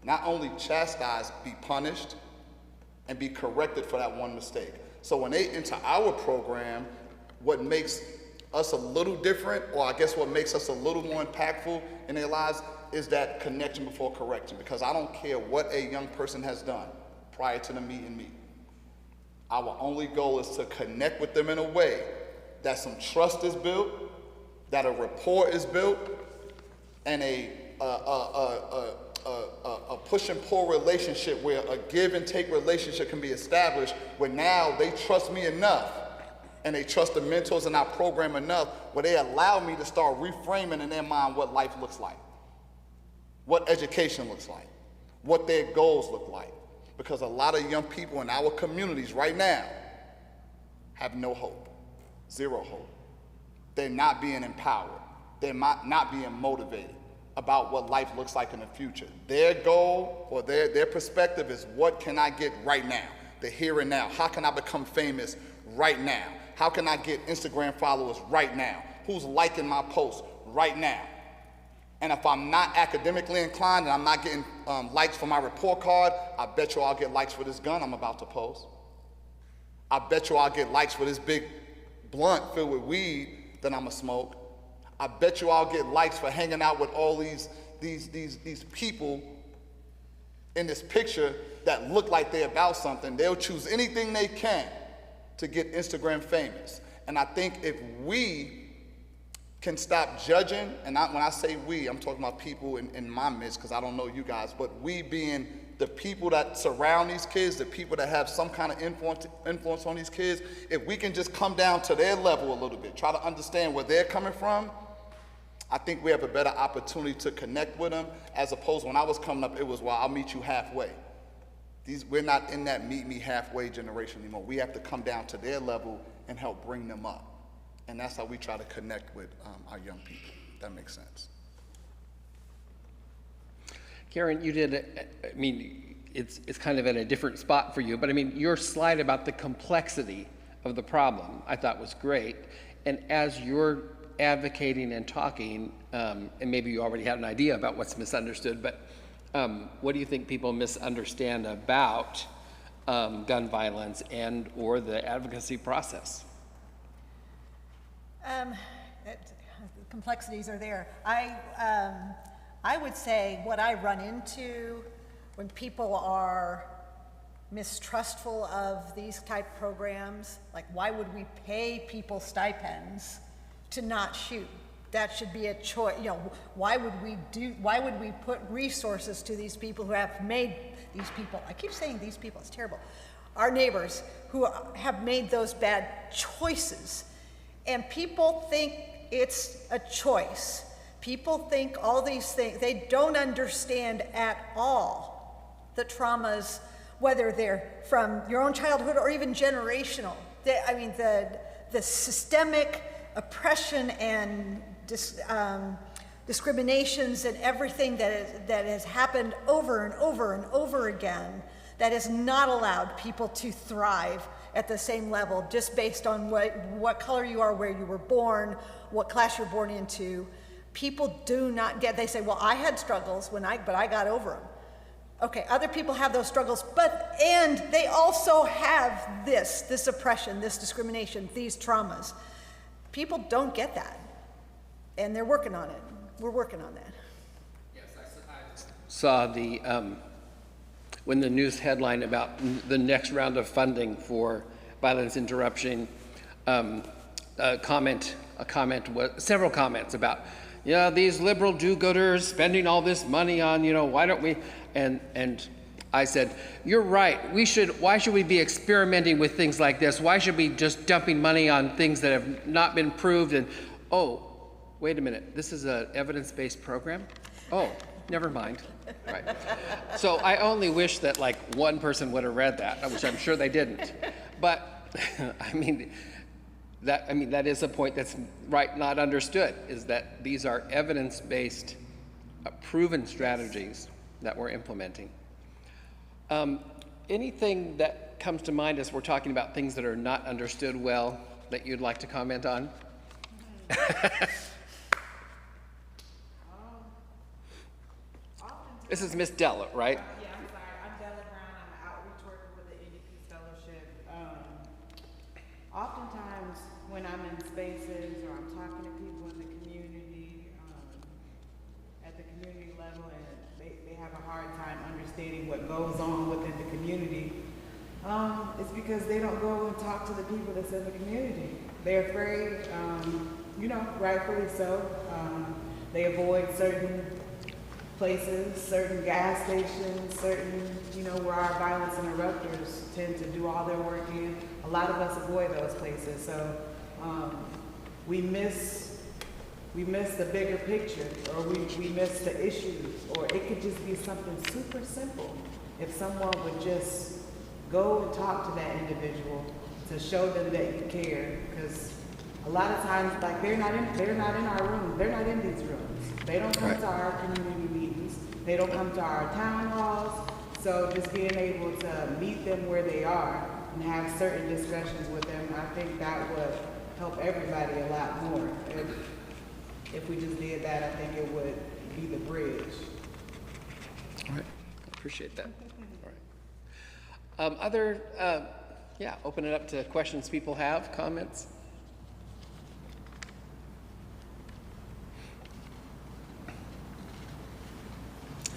Not only chastised, be punished and be corrected for that one mistake. So when they enter our program, what makes us a little different, or I guess what makes us a little more impactful in their lives, is that connection before correction. Because I don't care what a young person has done prior to them meeting me. Our only goal is to connect with them in a way that some trust is built, that a rapport is built, and a push and pull relationship where a give and take relationship can be established, where now they trust me enough and they trust the mentors in our program enough where they allow me to start reframing in their mind what life looks like, what education looks like, what their goals look like. Because a lot of young people in our communities right now have no hope, zero hope. They're not being empowered. They're not being motivated about what life looks like in the future. Their goal or their perspective is, what can I get right now? The here and now. How can I become famous right now? How can I get Instagram followers right now? Who's liking my posts right now? And if I'm not academically inclined and I'm not getting likes for my report card, I bet you I'll get likes for this gun I'm about to post. I bet you I'll get likes for this big blunt filled with weed that I'm gonna smoke. I bet you I'll get likes for hanging out with all these people in this picture that look like they're about something. They'll choose anything they can to get Instagram famous. And I think if we can stop judging, and when I say we, I'm talking about people in my midst, because I don't know you guys, but we being the people that surround these kids, the people that have some kind of influence on these kids, if we can just come down to their level a little bit, try to understand where they're coming from, I think we have a better opportunity to connect with them, as opposed to when I was coming up, it was, well, I'll meet you halfway. We're not in that meet me halfway generation anymore. We have to come down to their level and help bring them up. And that's how we try to connect with our young people. If that makes sense. Karen, you did, I mean, it's kind of in a different spot for you, but I mean, your slide about the complexity of the problem I thought was great. And as you're advocating and talking, and maybe you already had an idea about what's misunderstood, but what do you think people misunderstand about gun violence and or the advocacy process? The complexities are there. I would say what I run into when people are mistrustful of these type programs, like why would we pay people stipends to not shoot? That should be a choice. You know, why would we put resources to these people who have made these people, I keep saying these people, it's terrible, our neighbors who have made those bad choices. And people think it's a choice. People think all these things, they don't understand at all the traumas, whether they're from your own childhood or even generational. I mean, the systemic oppression and discriminations and everything that has happened over and over and over again that has not allowed people to thrive at the same level just based on what color you are, where you were born, what class you're born into. People do not get, they say, well, I had struggles but I got over them. Okay, other people have those struggles, and they also have this oppression, this discrimination, these traumas. People don't get that, and they're working on it. We're working on that. Yes, I saw the, when the news headline about the next round of funding for violence interruption, several comments about, these liberal do-gooders spending all this money on, why don't we, and I said, you're right, why should we be experimenting with things like this? Why should we just dumping money on things that have not been proved? And, oh, wait a minute, this is an evidence-based program? Oh, never mind. Right. So I only wish that like one person would have read that, which I'm sure they didn't. But that is a point that's not understood, is that these are evidence-based, proven strategies that we're implementing. Anything that comes to mind as we're talking about things that are not understood well that you'd like to comment on? This is Miss Della, right? Yeah, I'm sorry. I'm Della Brown. I'm an outreach worker with the NDP Fellowship. Oftentimes, when I'm in spaces or I'm talking to people in the community, at the community level, and they have a hard time understanding what goes on within the community, it's because they don't go and talk to the people that's in the community. They're afraid, rightfully so, they avoid certain places, certain gas stations, certain, where our violence interrupters tend to do all their work in. A lot of us avoid those places, so we miss the bigger picture, or we miss the issues, or it could just be something super simple. If someone would just go and talk to that individual to show them that you care, because a lot of times, like, they're not in our room, they're not in these rooms. They don't come to our community meetings, they don't come to our town halls, so just being able to meet them where they are and have certain discussions with them, I think that would help everybody a lot more. If we just did that, I think it would be the bridge. All right, I appreciate that. All right. Open it up to questions people have, comments.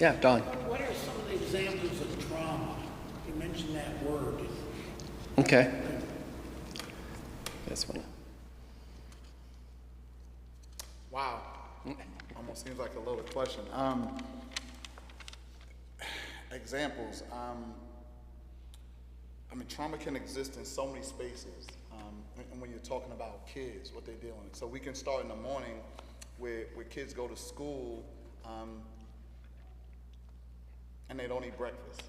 Yeah, Don. What are some of the examples of trauma? You mentioned that word. Okay. This one. Wow. Almost seems like a loaded question. Examples. Trauma can exist in so many spaces. And when you're talking about kids, what they're dealing with. So we can start in the morning where kids go to school and they don't eat breakfast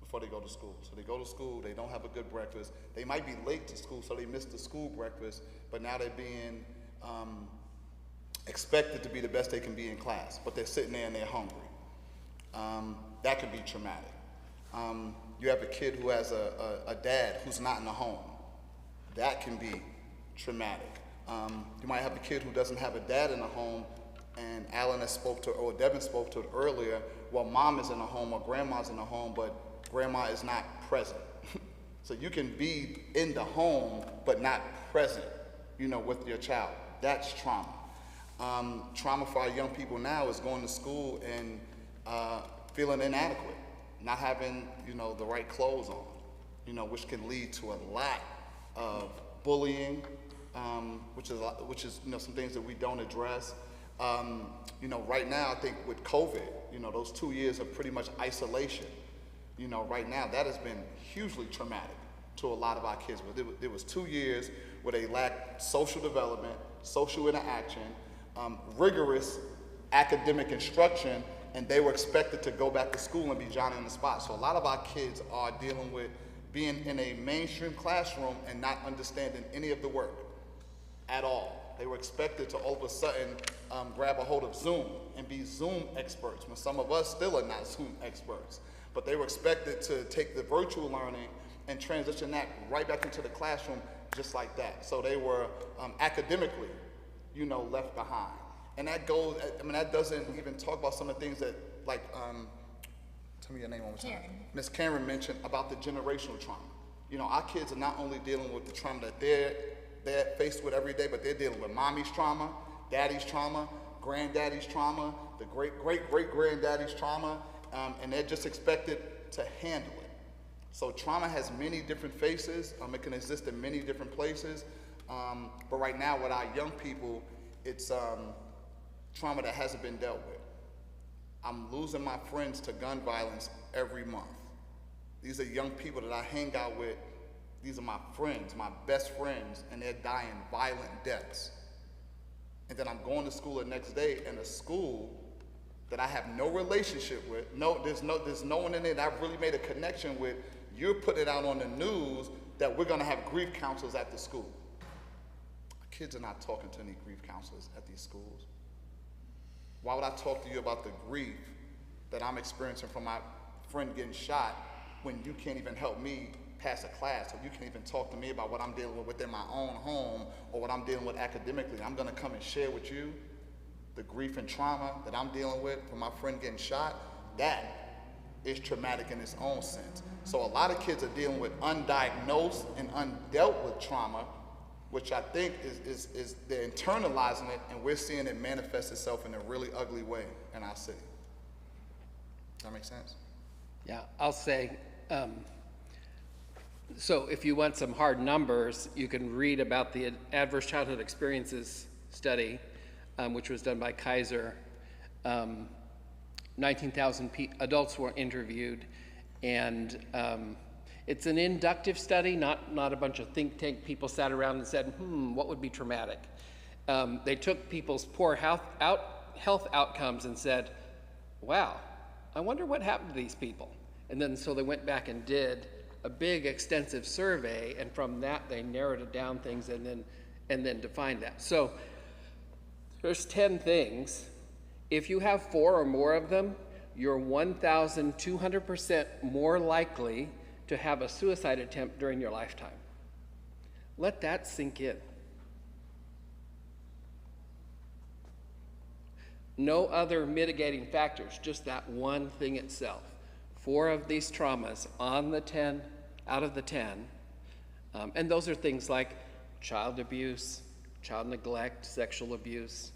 before they go to school. So they go to school, they don't have a good breakfast. They might be late to school, so they miss the school breakfast, but now they're being expected to be the best they can be in class, but they're sitting there and they're hungry. That could be traumatic. You have a kid who has a dad who's not in the home. That can be traumatic. You might have a kid who doesn't have a dad in the home, and Alan or Devin spoke to it earlier, well, mom is in the home or grandma's in the home, but grandma is not present. So you can be in the home, but not present, with your child. That's trauma. Trauma for our young people now is going to school and feeling inadequate, not having, the right clothes on, which can lead to a lot of bullying, which is some things that we don't address. Right now, I think with COVID, those 2 years of pretty much isolation, right now, that has been hugely traumatic to a lot of our kids. But there was 2 years where they lacked social development, social interaction, rigorous academic instruction, and they were expected to go back to school and be Johnny on the spot. So a lot of our kids are dealing with being in a mainstream classroom and not understanding any of the work at all. They were expected to all of a sudden grab a hold of Zoom and be Zoom experts, when some of us still are not Zoom experts. But they were expected to take the virtual learning and transition that right back into the classroom just like that. So they were academically, left behind. And that goes, that doesn't even talk about some of the things that, like, tell me your name one more time. Ms. Karen mentioned about the generational trauma. Our kids are not only dealing with the trauma that they're faced with every day, but they're dealing with mommy's trauma, daddy's trauma, granddaddy's trauma, the great-great-great-granddaddy's trauma, and they're just expected to handle it. So trauma has many different faces. It can exist in many different places. But right now with our young people, it's trauma that hasn't been dealt with. I'm losing my friends to gun violence every month. These are young people that I hang out with. These are my friends, my best friends, and they're dying violent deaths. And then I'm going to school the next day in a school that I have no relationship with. There's no one in there that I've really made a connection with. You're putting it out on the news that we're gonna have grief counselors at the school. Kids are not talking to any grief counselors at these schools. Why would I talk to you about the grief that I'm experiencing from my friend getting shot when you can't even help me pass a class, or you can't even talk to me about what I'm dealing with within my own home or what I'm dealing with academically? I'm gonna come and share with you the grief and trauma that I'm dealing with from my friend getting shot. That is traumatic in its own sense. So a lot of kids are dealing with undiagnosed and undealt with trauma, which I think is they're internalizing it, and we're seeing it manifest itself in a really ugly way in our city. Does that make sense? Yeah, I'll say, so if you want some hard numbers, you can read about the Adverse Childhood Experiences study. which was done by Kaiser. 19,000 adults were interviewed, and it's an inductive study, not a bunch of think tank people sat around and said, what would be traumatic? They took people's poor health outcomes and said, wow, I wonder what happened to these people. And then so they went back and did a big extensive survey, and from that they narrowed it down things and then defined that. So there's 10 things. If you have 4 or more of them, you're 1,200% more likely to have a suicide attempt during your lifetime. Let that sink in. No other mitigating factors, just that one thing itself. 4 of these traumas out of the 10, and those are things like child abuse, child neglect, sexual abuse,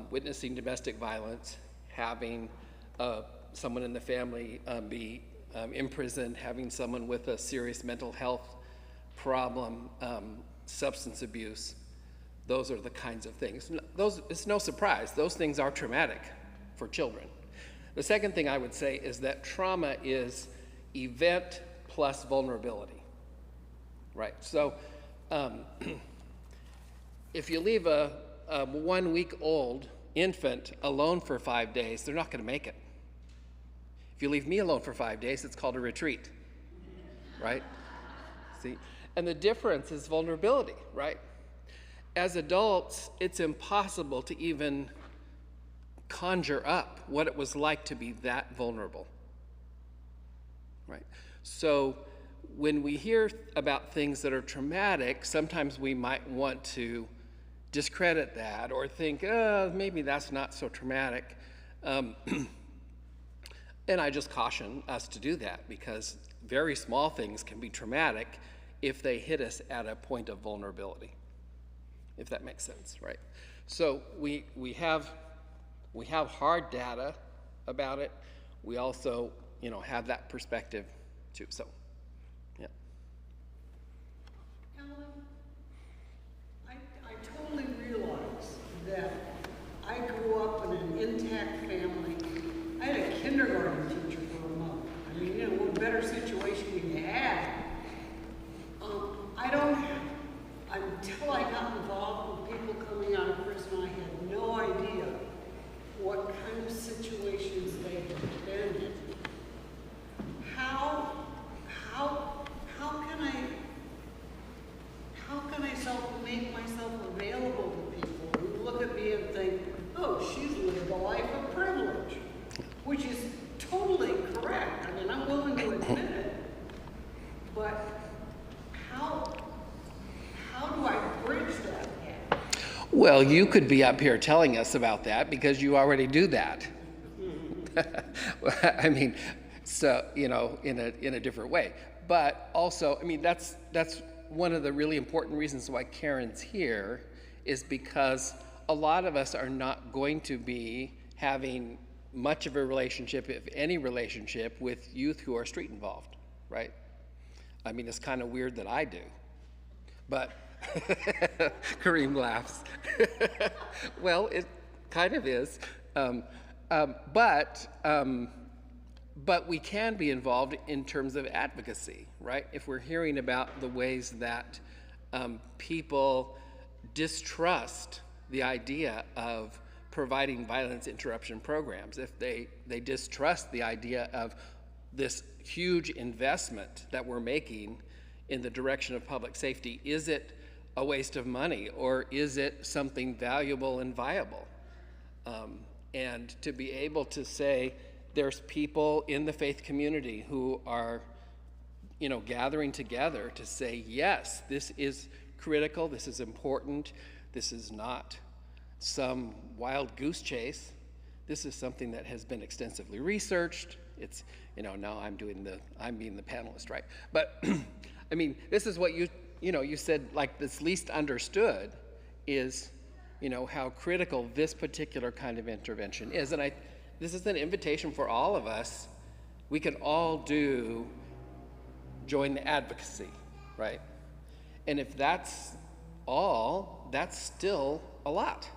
witnessing domestic violence, having someone in the family be imprisoned, having someone with a serious mental health problem, substance abuse. Those are the kinds of things. It's no surprise, those things are traumatic for children. The second thing I would say is that trauma is event plus vulnerability, right? So if you leave a 1-week-old infant alone for 5 days, they're not gonna make it. If you leave me alone for 5 days, it's called a retreat, right? See? And the difference is vulnerability, right? As adults, it's impossible to even conjure up what it was like to be that vulnerable, right? So when we hear about things that are traumatic, sometimes we might want to discredit that or think, maybe that's not so traumatic. And I just caution us to do that, because very small things can be traumatic if they hit us at a point of vulnerability, if that makes sense, right? So we have hard data about it. We also, have that perspective too. So, yeah. Ellen, I totally realize that I grew up in an intact family. I had a kindergarten teacher for a month. I mean, what better situation you had? Until I got involved with people coming out of prison, I had no idea what kind of situations they had been in. How can I make myself available to people who look at me and think, oh, she's lived a life of privilege, which is totally correct. I mean, I'm willing to admit it, but how do I bridge that gap? Well, you could be up here telling us about that because you already do that. I mean, so, in a different way. But also, I mean, that's one of the really important reasons why Karen's here, is because a lot of us are not going to be having much of a relationship, if any relationship, with youth who are street involved, right? I mean, it's kind of weird that I do, but Kareem laughs. Well, it kind of is, but we can be involved in terms of advocacy, right? If we're hearing about the ways that people distrust the idea of providing violence interruption programs, if they distrust the idea of this huge investment that we're making in the direction of public safety, is it a waste of money, or is it something valuable and viable? And to be able to say, there's people in the faith community who are, gathering together to say, yes, this is critical, this is important, this is not some wild goose chase. This is something that has been extensively researched. It's, now I'm being the panelist, right? But I mean, this is what you said, like, this least understood is, how critical this particular kind of intervention is. And this is an invitation for all of us. We can all join the advocacy, right? And if that's all, that's still a lot.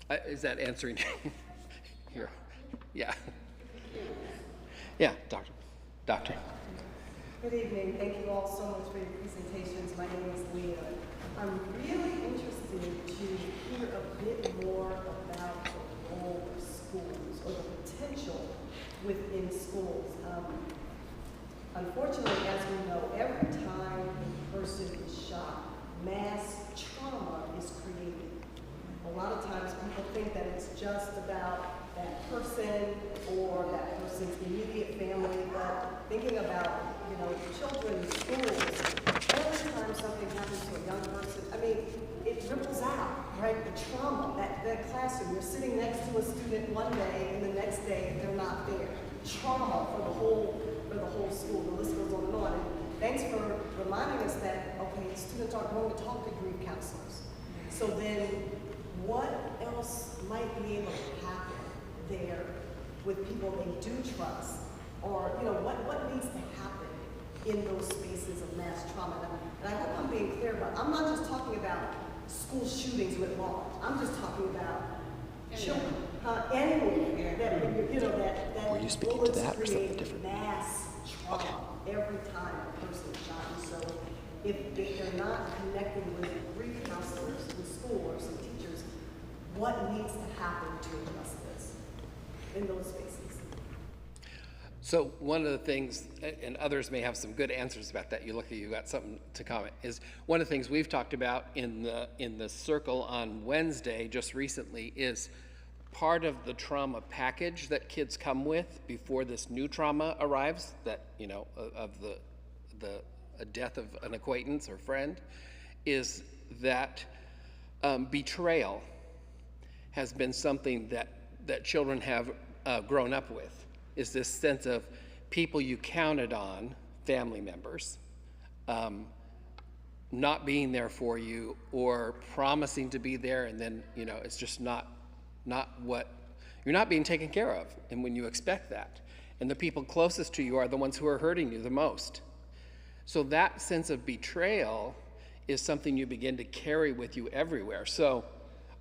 Is that answering? Here. Yeah. Yeah, Doctor. Good evening. Thank you all so much for your presentations. My name is Leah. I'm really interested to hear a bit more about the role of schools or the potential within schools. Unfortunately, as we know, every time a person is shot, mass trauma is created. A lot of times people think that it's just about that person or that person's immediate family, but thinking about, children in schools, every time something happens to a young person, it ripples out, right? The trauma, that classroom, you're sitting next to a student one day and the next day they're not there. Trauma for the whole school, the list goes on and on. And thanks for reminding us that, okay, students aren't going to talk to grief counselors. So then what else might be able to happen there with people they do trust? Or, what needs to happen in those spaces of mass trauma? And I hope I'm being clear about, I'm not just talking about school shootings writ large. I'm just talking about children, anywhere that Were you speaking to that or something create different? mass trauma every time a person is shot. And so if they're not connecting with grief counselors in school or some teachers, what needs to happen to address this in those spaces? So one of the things, and others may have some good answers about that, you got something to comment, is one of the things we've talked about in the circle on Wednesday just recently is part of the trauma package that kids come with before this new trauma arrives, that, of the death of an acquaintance or friend, is that betrayal has been something that children have grown up with. Is this sense of people you counted on, family members, not being there for you or promising to be there, and then it's just not what you're not being taken care of, and when you expect that, and the people closest to you are the ones who are hurting you the most. So that sense of betrayal is something you begin to carry with you everywhere. So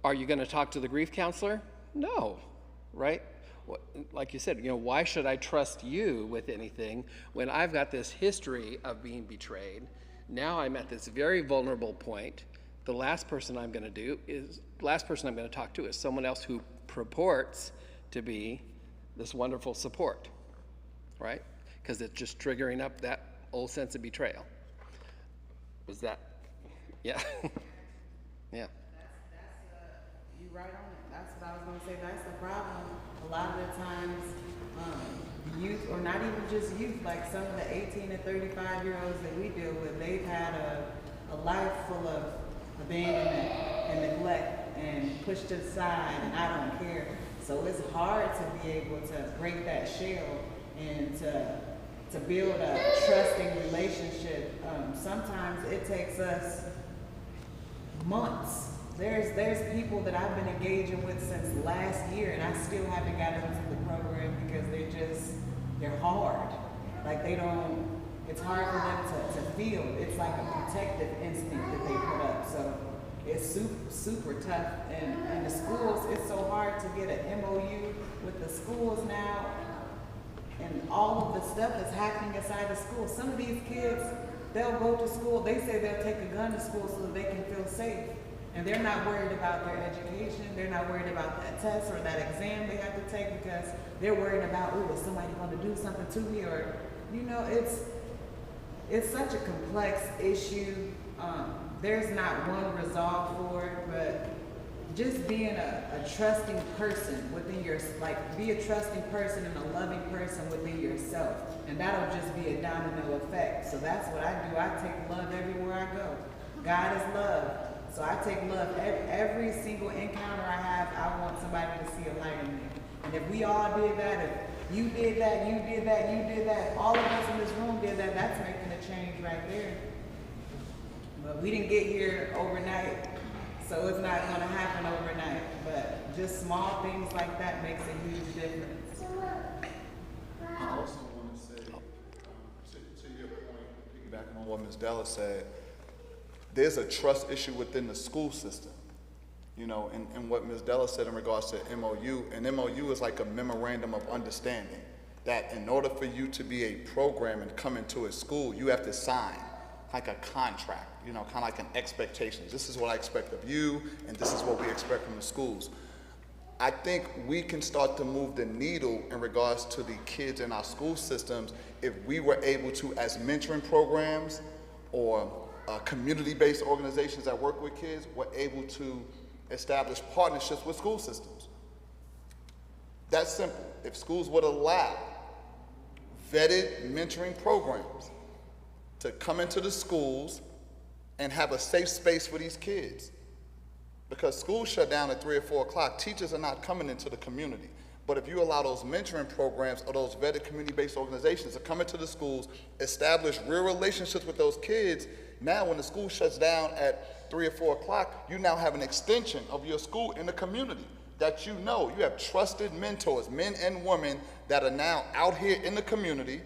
are you going to talk to the grief counselor? No, right? Like you said, why should I trust you with anything when I've got this history of being betrayed? Now I'm at this very vulnerable point. The last person I'm going to talk to is someone else who purports to be this wonderful support, right? Because it's just triggering up that old sense of betrayal. Was that? Yeah. Yeah. You're right on it. That's what I was going to say. That's the problem. A lot of the times, youth, or not even just youth, like some of the 18 and 35-year-olds that we deal with, they've had a life full of abandonment and neglect and pushed to the side and I don't care. So it's hard to be able to break that shell and to build a trusting relationship. Sometimes it takes us months. There's people that I've been engaging with since last year and I still haven't gotten into the program because they're hard. Like it's hard for them to feel. It's like a protective instinct that they put up. So it's super tough. And the schools, it's so hard to get an MOU with the schools now and all of the stuff that's happening inside the school. Some of these kids, they'll go to school, they say they'll take a gun to school so that they can feel safe. And they're not worried about their education. They're not worried about that test or that exam they have to take because they're worried about, oh, is somebody going to do something to me? Or, it's such a complex issue. There's not one resolve for it, but just being a trusting person within be a trusting person and a loving person within yourself. And that'll just be a domino effect. So that's what I do. I take love everywhere I go. God is love. So I take love. Every single encounter I have, I want somebody to see a light in me. And if we all did that, if you did that, you did that, you did that, all of us in this room did that, that's making a change right there. But we didn't get here overnight, so it's not going to happen overnight. But just small things like that makes a huge difference. I also want to say, to your point, piggybacking on what Ms. Della said, there's a trust issue within the school system. You know, and what Ms. Della said in regards to MOU, an MOU is like a memorandum of understanding, that in order for you to be a program and come into a school, you have to sign like a contract, you know, kind of like an expectation. This is what I expect of you, and this is what we expect from the schools. I think we can start to move the needle in regards to the kids in our school systems if we were able to, as mentoring programs or community-based organizations that work with kids, were able to establish partnerships with school systems. That's simple. If schools would allow vetted mentoring programs to come into the schools and have a safe space for these kids. Because schools shut down at 3 or 4 o'clock, teachers are not coming into the community. But if you allow those mentoring programs or those vetted community-based organizations to come into the schools, establish real relationships with those kids, now when the school shuts down at 3 or 4 o'clock, you now have an extension of your school in the community that you know. You have trusted mentors, men and women, that are now out here in the community.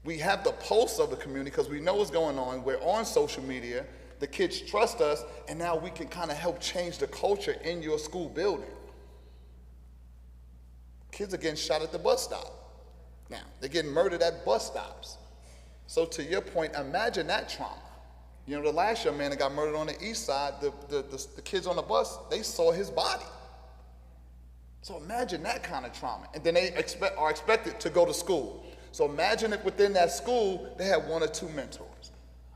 We have the pulse of the community because we know what's going on. We're on social media. The kids trust us, and now we can kind of help change the culture in your school building. Kids are getting shot at the bus stop. Now, they're getting murdered at bus stops. So to your point, imagine that trauma. You know, the last young man that got murdered on the east side, the kids on the bus, they saw his body. So imagine that kind of trauma. And then they are expected to go to school. So imagine if within that school, they had 1 or 2 mentors,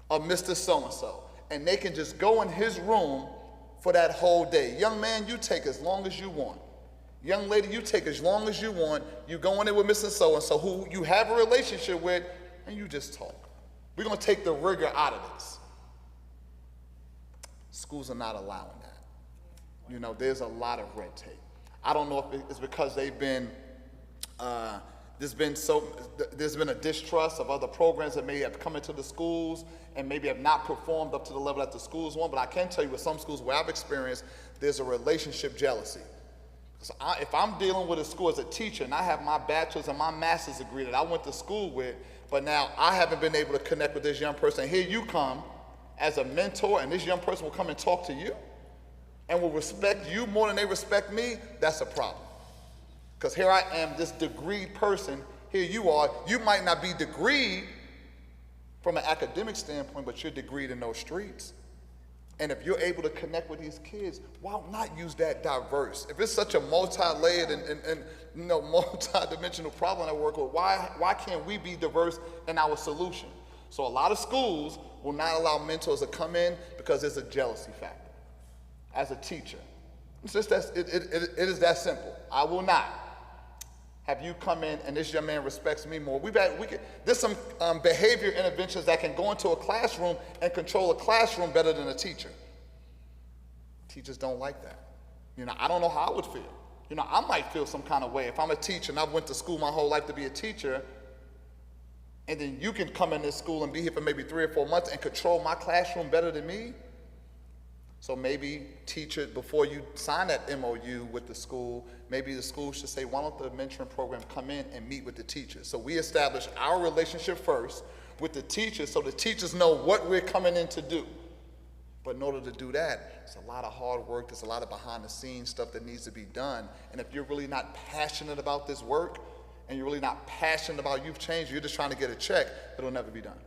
or Mr. So-and-so, and they can just go in his room for that whole day. Young man, you take as long as you want. Young lady, you take as long as you want. You go in there with Mr. So-and-so, who you have a relationship with, and you just talk. We're going to take the rigor out of this. Schools are not allowing that. You know, there's a lot of red tape. I don't know if it's because they've been, there's been a distrust of other programs that may have come into the schools and maybe have not performed up to the level that the schools want, but I can tell you with some schools where I've experienced, there's a relationship jealousy. So if I'm dealing with a school as a teacher and I have my bachelor's and my master's degree that I went to school with, but now I haven't been able to connect with this young person, here you come as a mentor, and this young person will come and talk to you and will respect you more than they respect me, that's a problem. Because here I am, this degreed person, here you are, you might not be degreed from an academic standpoint, but you're degreed in those streets. And if you're able to connect with these kids, why not use that diverse? If it's such a multi-layered and you know, multi-dimensional problem I work with, why can't we be diverse in our solution? So a lot of schools will not allow mentors to come in because there's a jealousy factor. As a teacher, it's just it is that simple. I will not have you come in and this young man respects me more. There's some behavior interventions that can go into a classroom and control a classroom better than a teacher. Teachers don't like that. You know, I don't know how I would feel. You know, I might feel some kind of way if I'm a teacher and I went to school my whole life to be a teacher, and then you can come in this school and be here for maybe 3 or 4 months and control my classroom better than me. So maybe teacher, before you sign that MOU with the school, maybe the school should say, why don't the mentoring program come in and meet with the teachers? So we establish our relationship first with the teachers so the teachers know what we're coming in to do. But in order to do that, it's a lot of hard work, there's a lot of behind the scenes stuff that needs to be done. And if you're really not passionate about this work, and you're really not passionate about youth change, you're just trying to get a check, it'll never be done.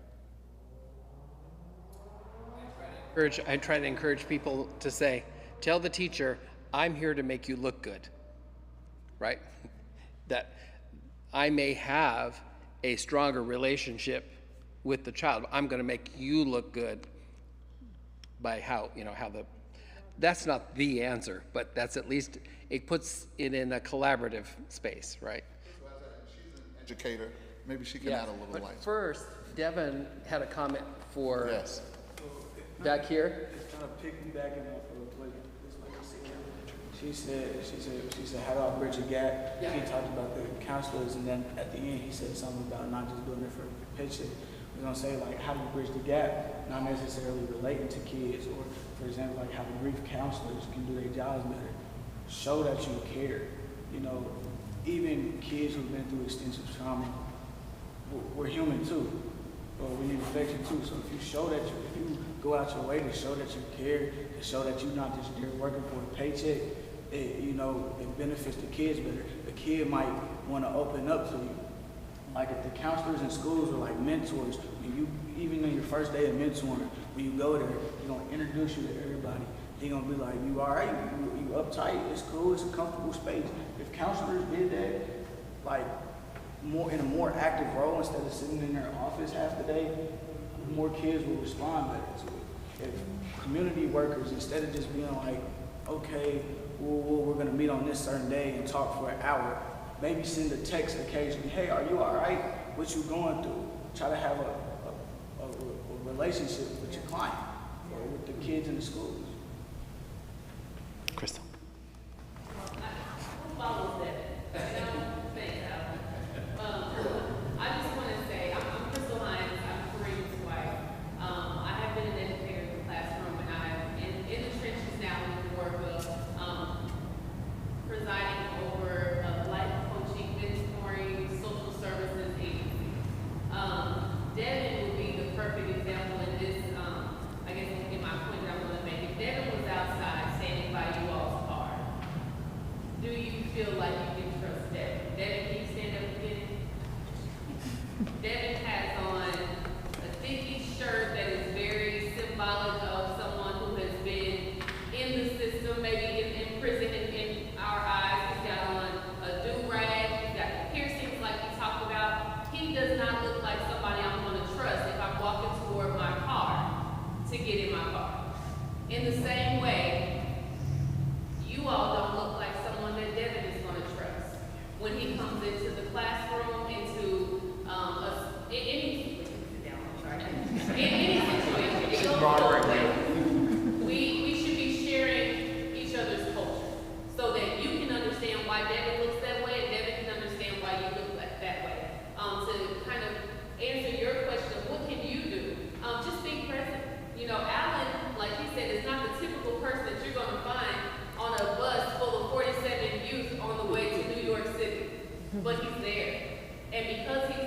I try to encourage people to say, tell the teacher, I'm here to make you look good, right? That I may have a stronger relationship with the child. I'm going to make you look good by that's not the answer, but that's at least, it puts it in a collaborative space, right? She's an educator. Maybe she can add a little light. First, Devin had a comment for yes. Back here. It's kind of piggybacking off of what this lady said. She said, how do I bridge a gap? Yeah. He talked about the counselors, and then at the end he said something about not just doing it for paycheck. We're gonna say like, how do you bridge the gap? Not necessarily relating to kids, or for example, like how the grief counselors can do their jobs better. Show that you care. You know, even kids who've been through extensive trauma, we're human too. we need affection too. So if you go out your way to show that you care, to show that you're not just there working for a paycheck, it benefits the kids better. The kid might want to open up to you. Like if the counselors in schools are like mentors, even on your first day of mentoring, when you go there, they're gonna introduce you to everybody. They're gonna be like, you all right? You uptight? It's cool. It's a comfortable space. If counselors did that, like in a more active role instead of sitting in their office half the day, more kids will respond better to it. If community workers, instead of just being like, okay, we're gonna meet on this certain day and talk for an hour, maybe send a text occasionally, hey, are you all right? What you going through? Try to have a relationship with your client or with the kids in the schools. Crystal. Who follows that? Thanks, Alan. I just want to say, I'm Crystal Hines, I'm Kareem's wife. I have been an educator in the classroom, and I'm in the trenches now in the work of presiding over life coaching, mentoring, social services agency. Devin would be the perfect example in this, I guess in my point that I'm going to make. If Devin was outside standing by you all's car, do you feel like you can trust Devin? Devin, can you stand up again? Devin has on a thicky shirt that is very symbolic of someone who has been in the system, maybe in prison in our eyes. He's got on a do-rag, he's got piercings like he talked about. He does not look like somebody I'm going to trust if I'm walking toward my car to get in my car. In the same way, you all don't look like someone that Devin is going to trust when he comes into the classroom, into any situation. It goes both ways. We should be sharing each other's culture so that you can understand why Devin looks that way and Devin can understand why you look that way. To kind of answer your question of what can you do, just be present. Alan, like he said, is not the typical person that you're going to find on a bus full of 47 youth on the way to New York City, but he's there. And because he's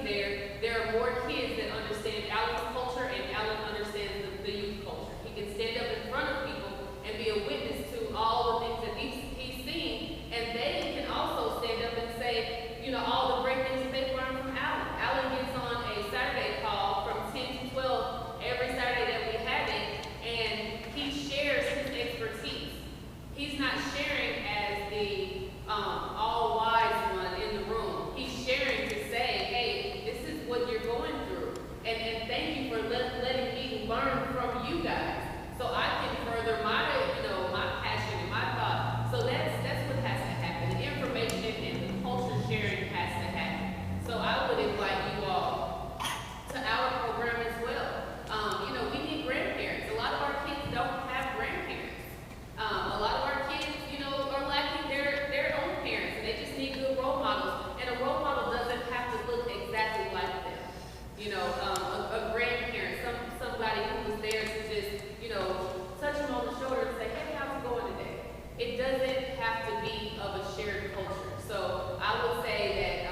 there are more kids that understand Alan's culture, and Alan understands the youth culture. He can stand up in front of people and be a witness to all the things that he's seen, and they can also stand up and say, all the great things that they've learned from Alan. Alan gets on a Saturday call from 10 to 12 every Saturday that we have it, and he shares his expertise. He's not sharing as the all-wise one in the room. He's sharing to say, hey, this is what you're going through, and thank you for letting me learn from you guys, so I can further my passion and my thought. So that's what has to happen. The information and the culture sharing has to happen. So I would invite you all to our program as well. We need grandparents. A lot of our kids don't have grandparents. A lot of our kids, are lacking their own parents, and they just need good role models. And a role model doesn't have to look exactly like them. A grandparent, somebody who was there to just, touch them on the shoulder and say, hey, how's it going today? It doesn't have to be of a shared culture. So I would say that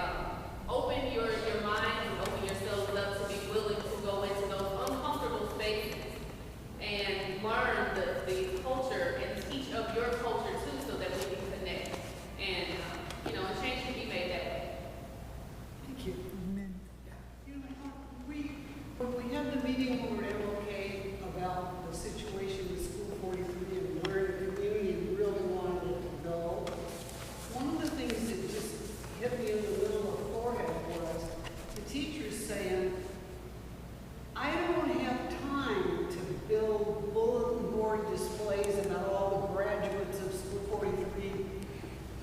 open your minds and open yourselves up to be willing to go into those uncomfortable spaces and learn the culture and teach of your culture too, so that we can connect. And a change can be made that way. Thank you. When we had the meeting over at MLK about the situation with School 43 and where the community really wanted it to go, one of the things that just hit me in the middle of the forehead was the teachers saying, I don't have time to build bulletin board displays about all the graduates of School 43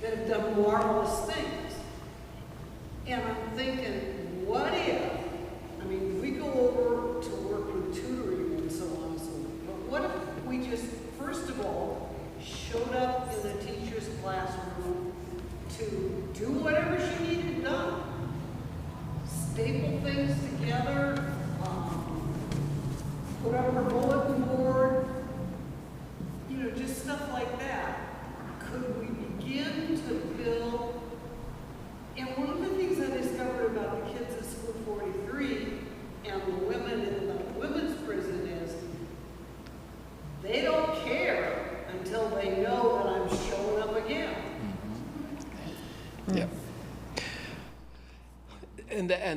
that have done marvelous things. And I'm thinking, what if, we go over to work with tutoring and so on and so on, but what if we just, first of all, showed up in the teacher's classroom to do whatever she needed done, staple things together,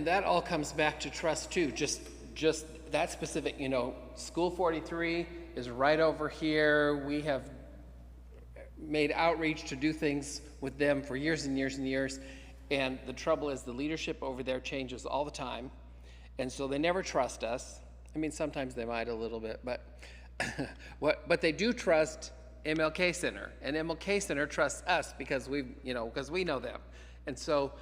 And that all comes back to trust too. Just that specific, School 43 is right over here. We have made outreach to do things with them for years and years and years. And the trouble is the leadership over there changes all the time. And so they never trust us. I mean, sometimes they might a little bit, but but they do trust MLK Center, and MLK Center trusts us because we know them. And so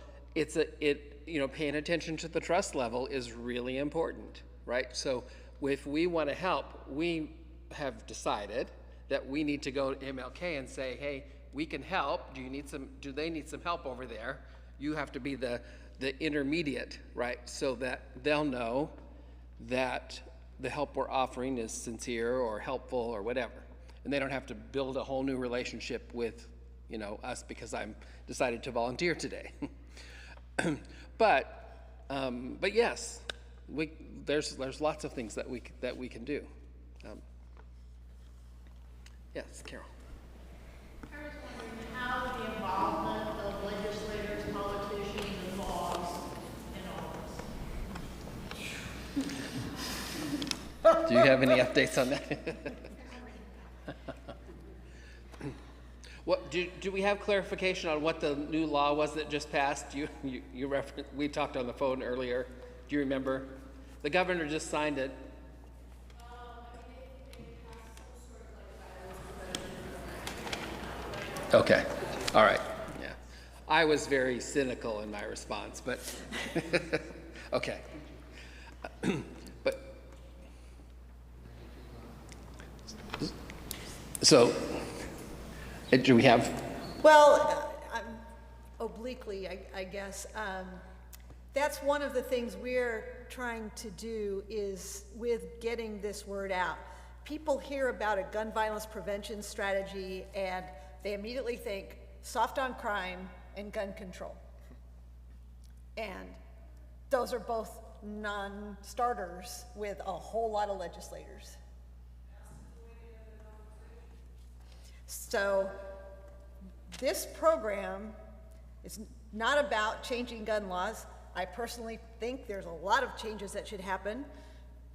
paying attention to the trust level is really important, right? So if we want to help, we have decided that we need to go to MLK and say, hey, we can help. Do they need some help over there? You have to be the intermediate, right? So that they'll know that the help we're offering is sincere or helpful or whatever. And they don't have to build a whole new relationship with, us because I'm decided to volunteer today. But yes, there's lots of things that we can do. Yes, Carol. I was wondering how the involvement of legislators, politicians, and laws in all this. Do you have any updates on that? What do we have clarification on what the new law was that just passed? You referenced, we talked on the phone earlier. Do you remember? The governor just signed it. Okay, all right, yeah. I was very cynical in my response, but okay. But so, do we have? Well, obliquely, I guess. That's one of the things we're trying to do is with getting this word out. People hear about a gun violence prevention strategy and they immediately think soft on crime and gun control. And those are both non-starters with a whole lot of legislators. So this program is not about changing gun laws. I personally think there's a lot of changes that should happen.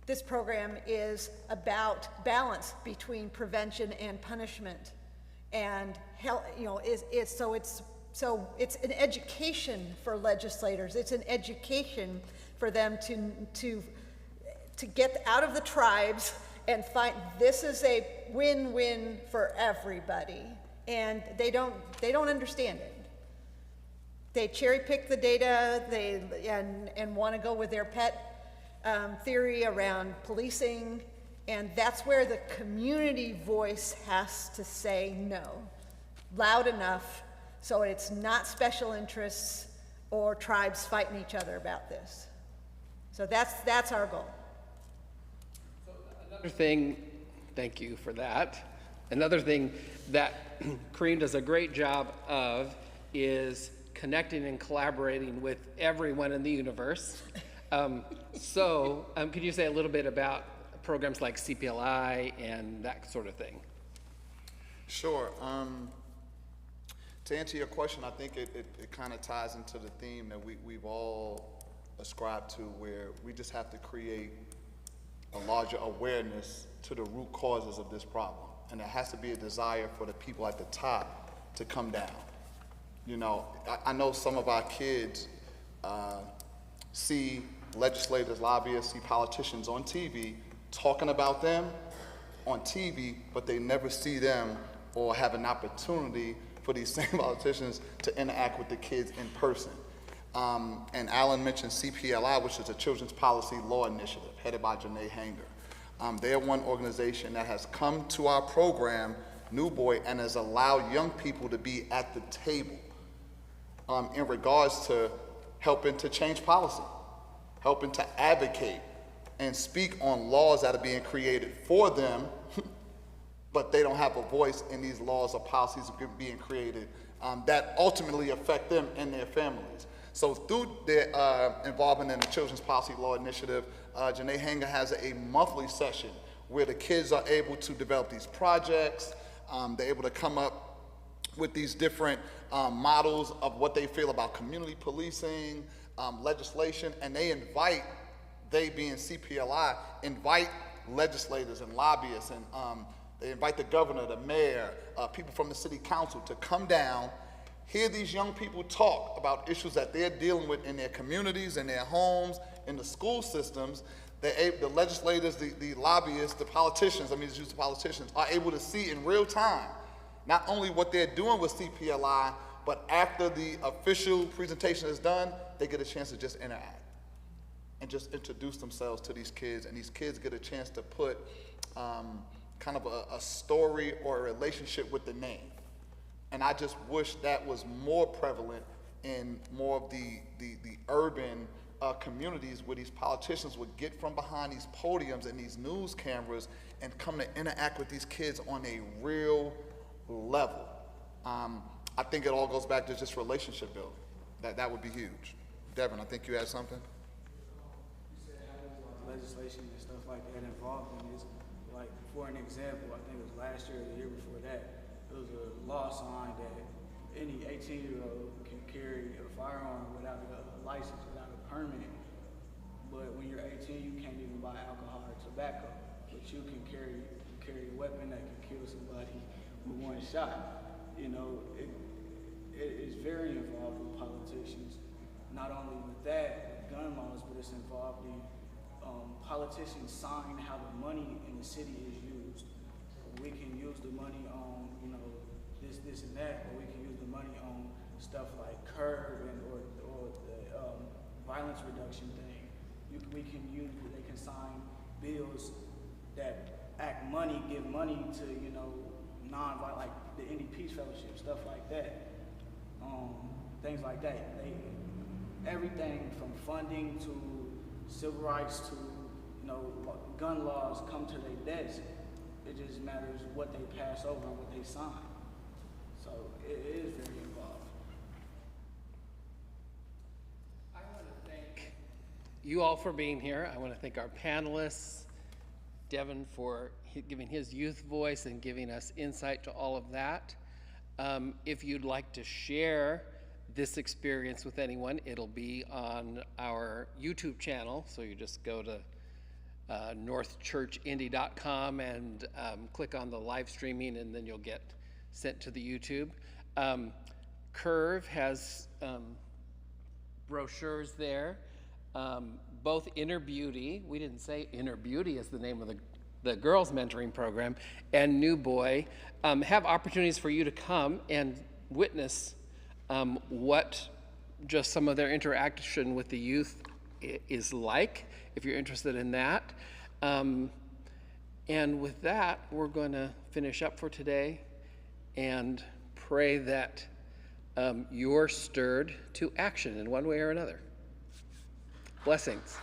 This program is about balance between prevention and punishment. And it's an education for legislators. It's an education for them to get out of the tribes and find this is a win-win for everybody. And they don't understand it. They cherry pick the data and want to go with their pet theory around policing. And that's where the community voice has to say no, loud enough, so it's not special interests or tribes fighting each other about this. So that's our goal. So another thing, thank you for that. Another thing that Kareem does a great job of is connecting and collaborating with everyone in the universe. Could you say a little bit about programs like CPLI and that sort of thing? Sure. To answer your question, I think it kind of ties into the theme that we've all ascribed to, where we just have to create a larger awareness to the root causes of this problem. And there has to be a desire for the people at the top to come down. I know some of our kids see legislators, lobbyists, see politicians on TV talking about them on TV, but they never see them or have an opportunity for these same politicians to interact with the kids in person. And Alan mentioned CPLI, which is a Children's Policy Law Initiative headed by Janae Hanger. They're one organization that has come to our program, New Boy, and has allowed young people to be at the table in regards to helping to change policy, helping to advocate and speak on laws that are being created for them, but they don't have a voice in these laws or policies being created that ultimately affect them and their families. So through their involvement in the Children's Policy Law Initiative, Janae Hanger has a monthly session where the kids are able to develop these projects. They're able to come up with these different models of what they feel about community policing, legislation, and they being CPLI, invite legislators and lobbyists, and they invite the governor, the mayor, people from the city council to come down, hear these young people talk about issues that they're dealing with in their communities, in their homes, in the school systems. The legislators, the lobbyists, the politicians, the politicians, are able to see in real time not only what they're doing with CPLI, but after the official presentation is done, they get a chance to just interact and just introduce themselves to these kids, and these kids get a chance to put kind of a story or a relationship with the name. And I just wish that was more prevalent in more of the urban communities, where these politicians would get from behind these podiums and these news cameras and come to interact with these kids on a real level. I think it all goes back to just relationship building. That would be huge. Devin, I think you had something? You said having legislation and stuff like that involved in this. Like, for an example, I think it was last year or the year before that, there was a law signed that any 18-year-old can carry a firearm without a license, without a permit. But when you're 18, you can't even buy alcohol or tobacco. But you can carry a weapon that can kill somebody with one shot. You know, it is very involved with politicians. Not only with that, with gun laws, but it's involved in politicians sign how the money in the city is used. We can use the money on, this and that, or we can use the money on stuff like curb or the violence reduction thing. They can sign bills that give money to, non-violent, like the Indie Peace Fellowship, stuff like that. Things like that. Everything from funding to civil rights to, gun laws come to their desk. It just matters what they pass over and what they sign. So it is very involved. I want to thank you all for being here. I want to thank our panelists, Devin for giving his youth voice and giving us insight to all of that. If you'd like to share this experience with anyone, it'll be on our YouTube channel. So you just go to northchurchindy.com and click on the live streaming, and then you'll get sent to the YouTube. Curve has brochures there, both Inner Beauty, we didn't say Inner Beauty is the name of the girls mentoring program, and New Boy have opportunities for you to come and witness what just some of their interaction with the youth is like, if you're interested in that. And with that, we're going to finish up for today and pray that you're stirred to action in one way or another. Blessings.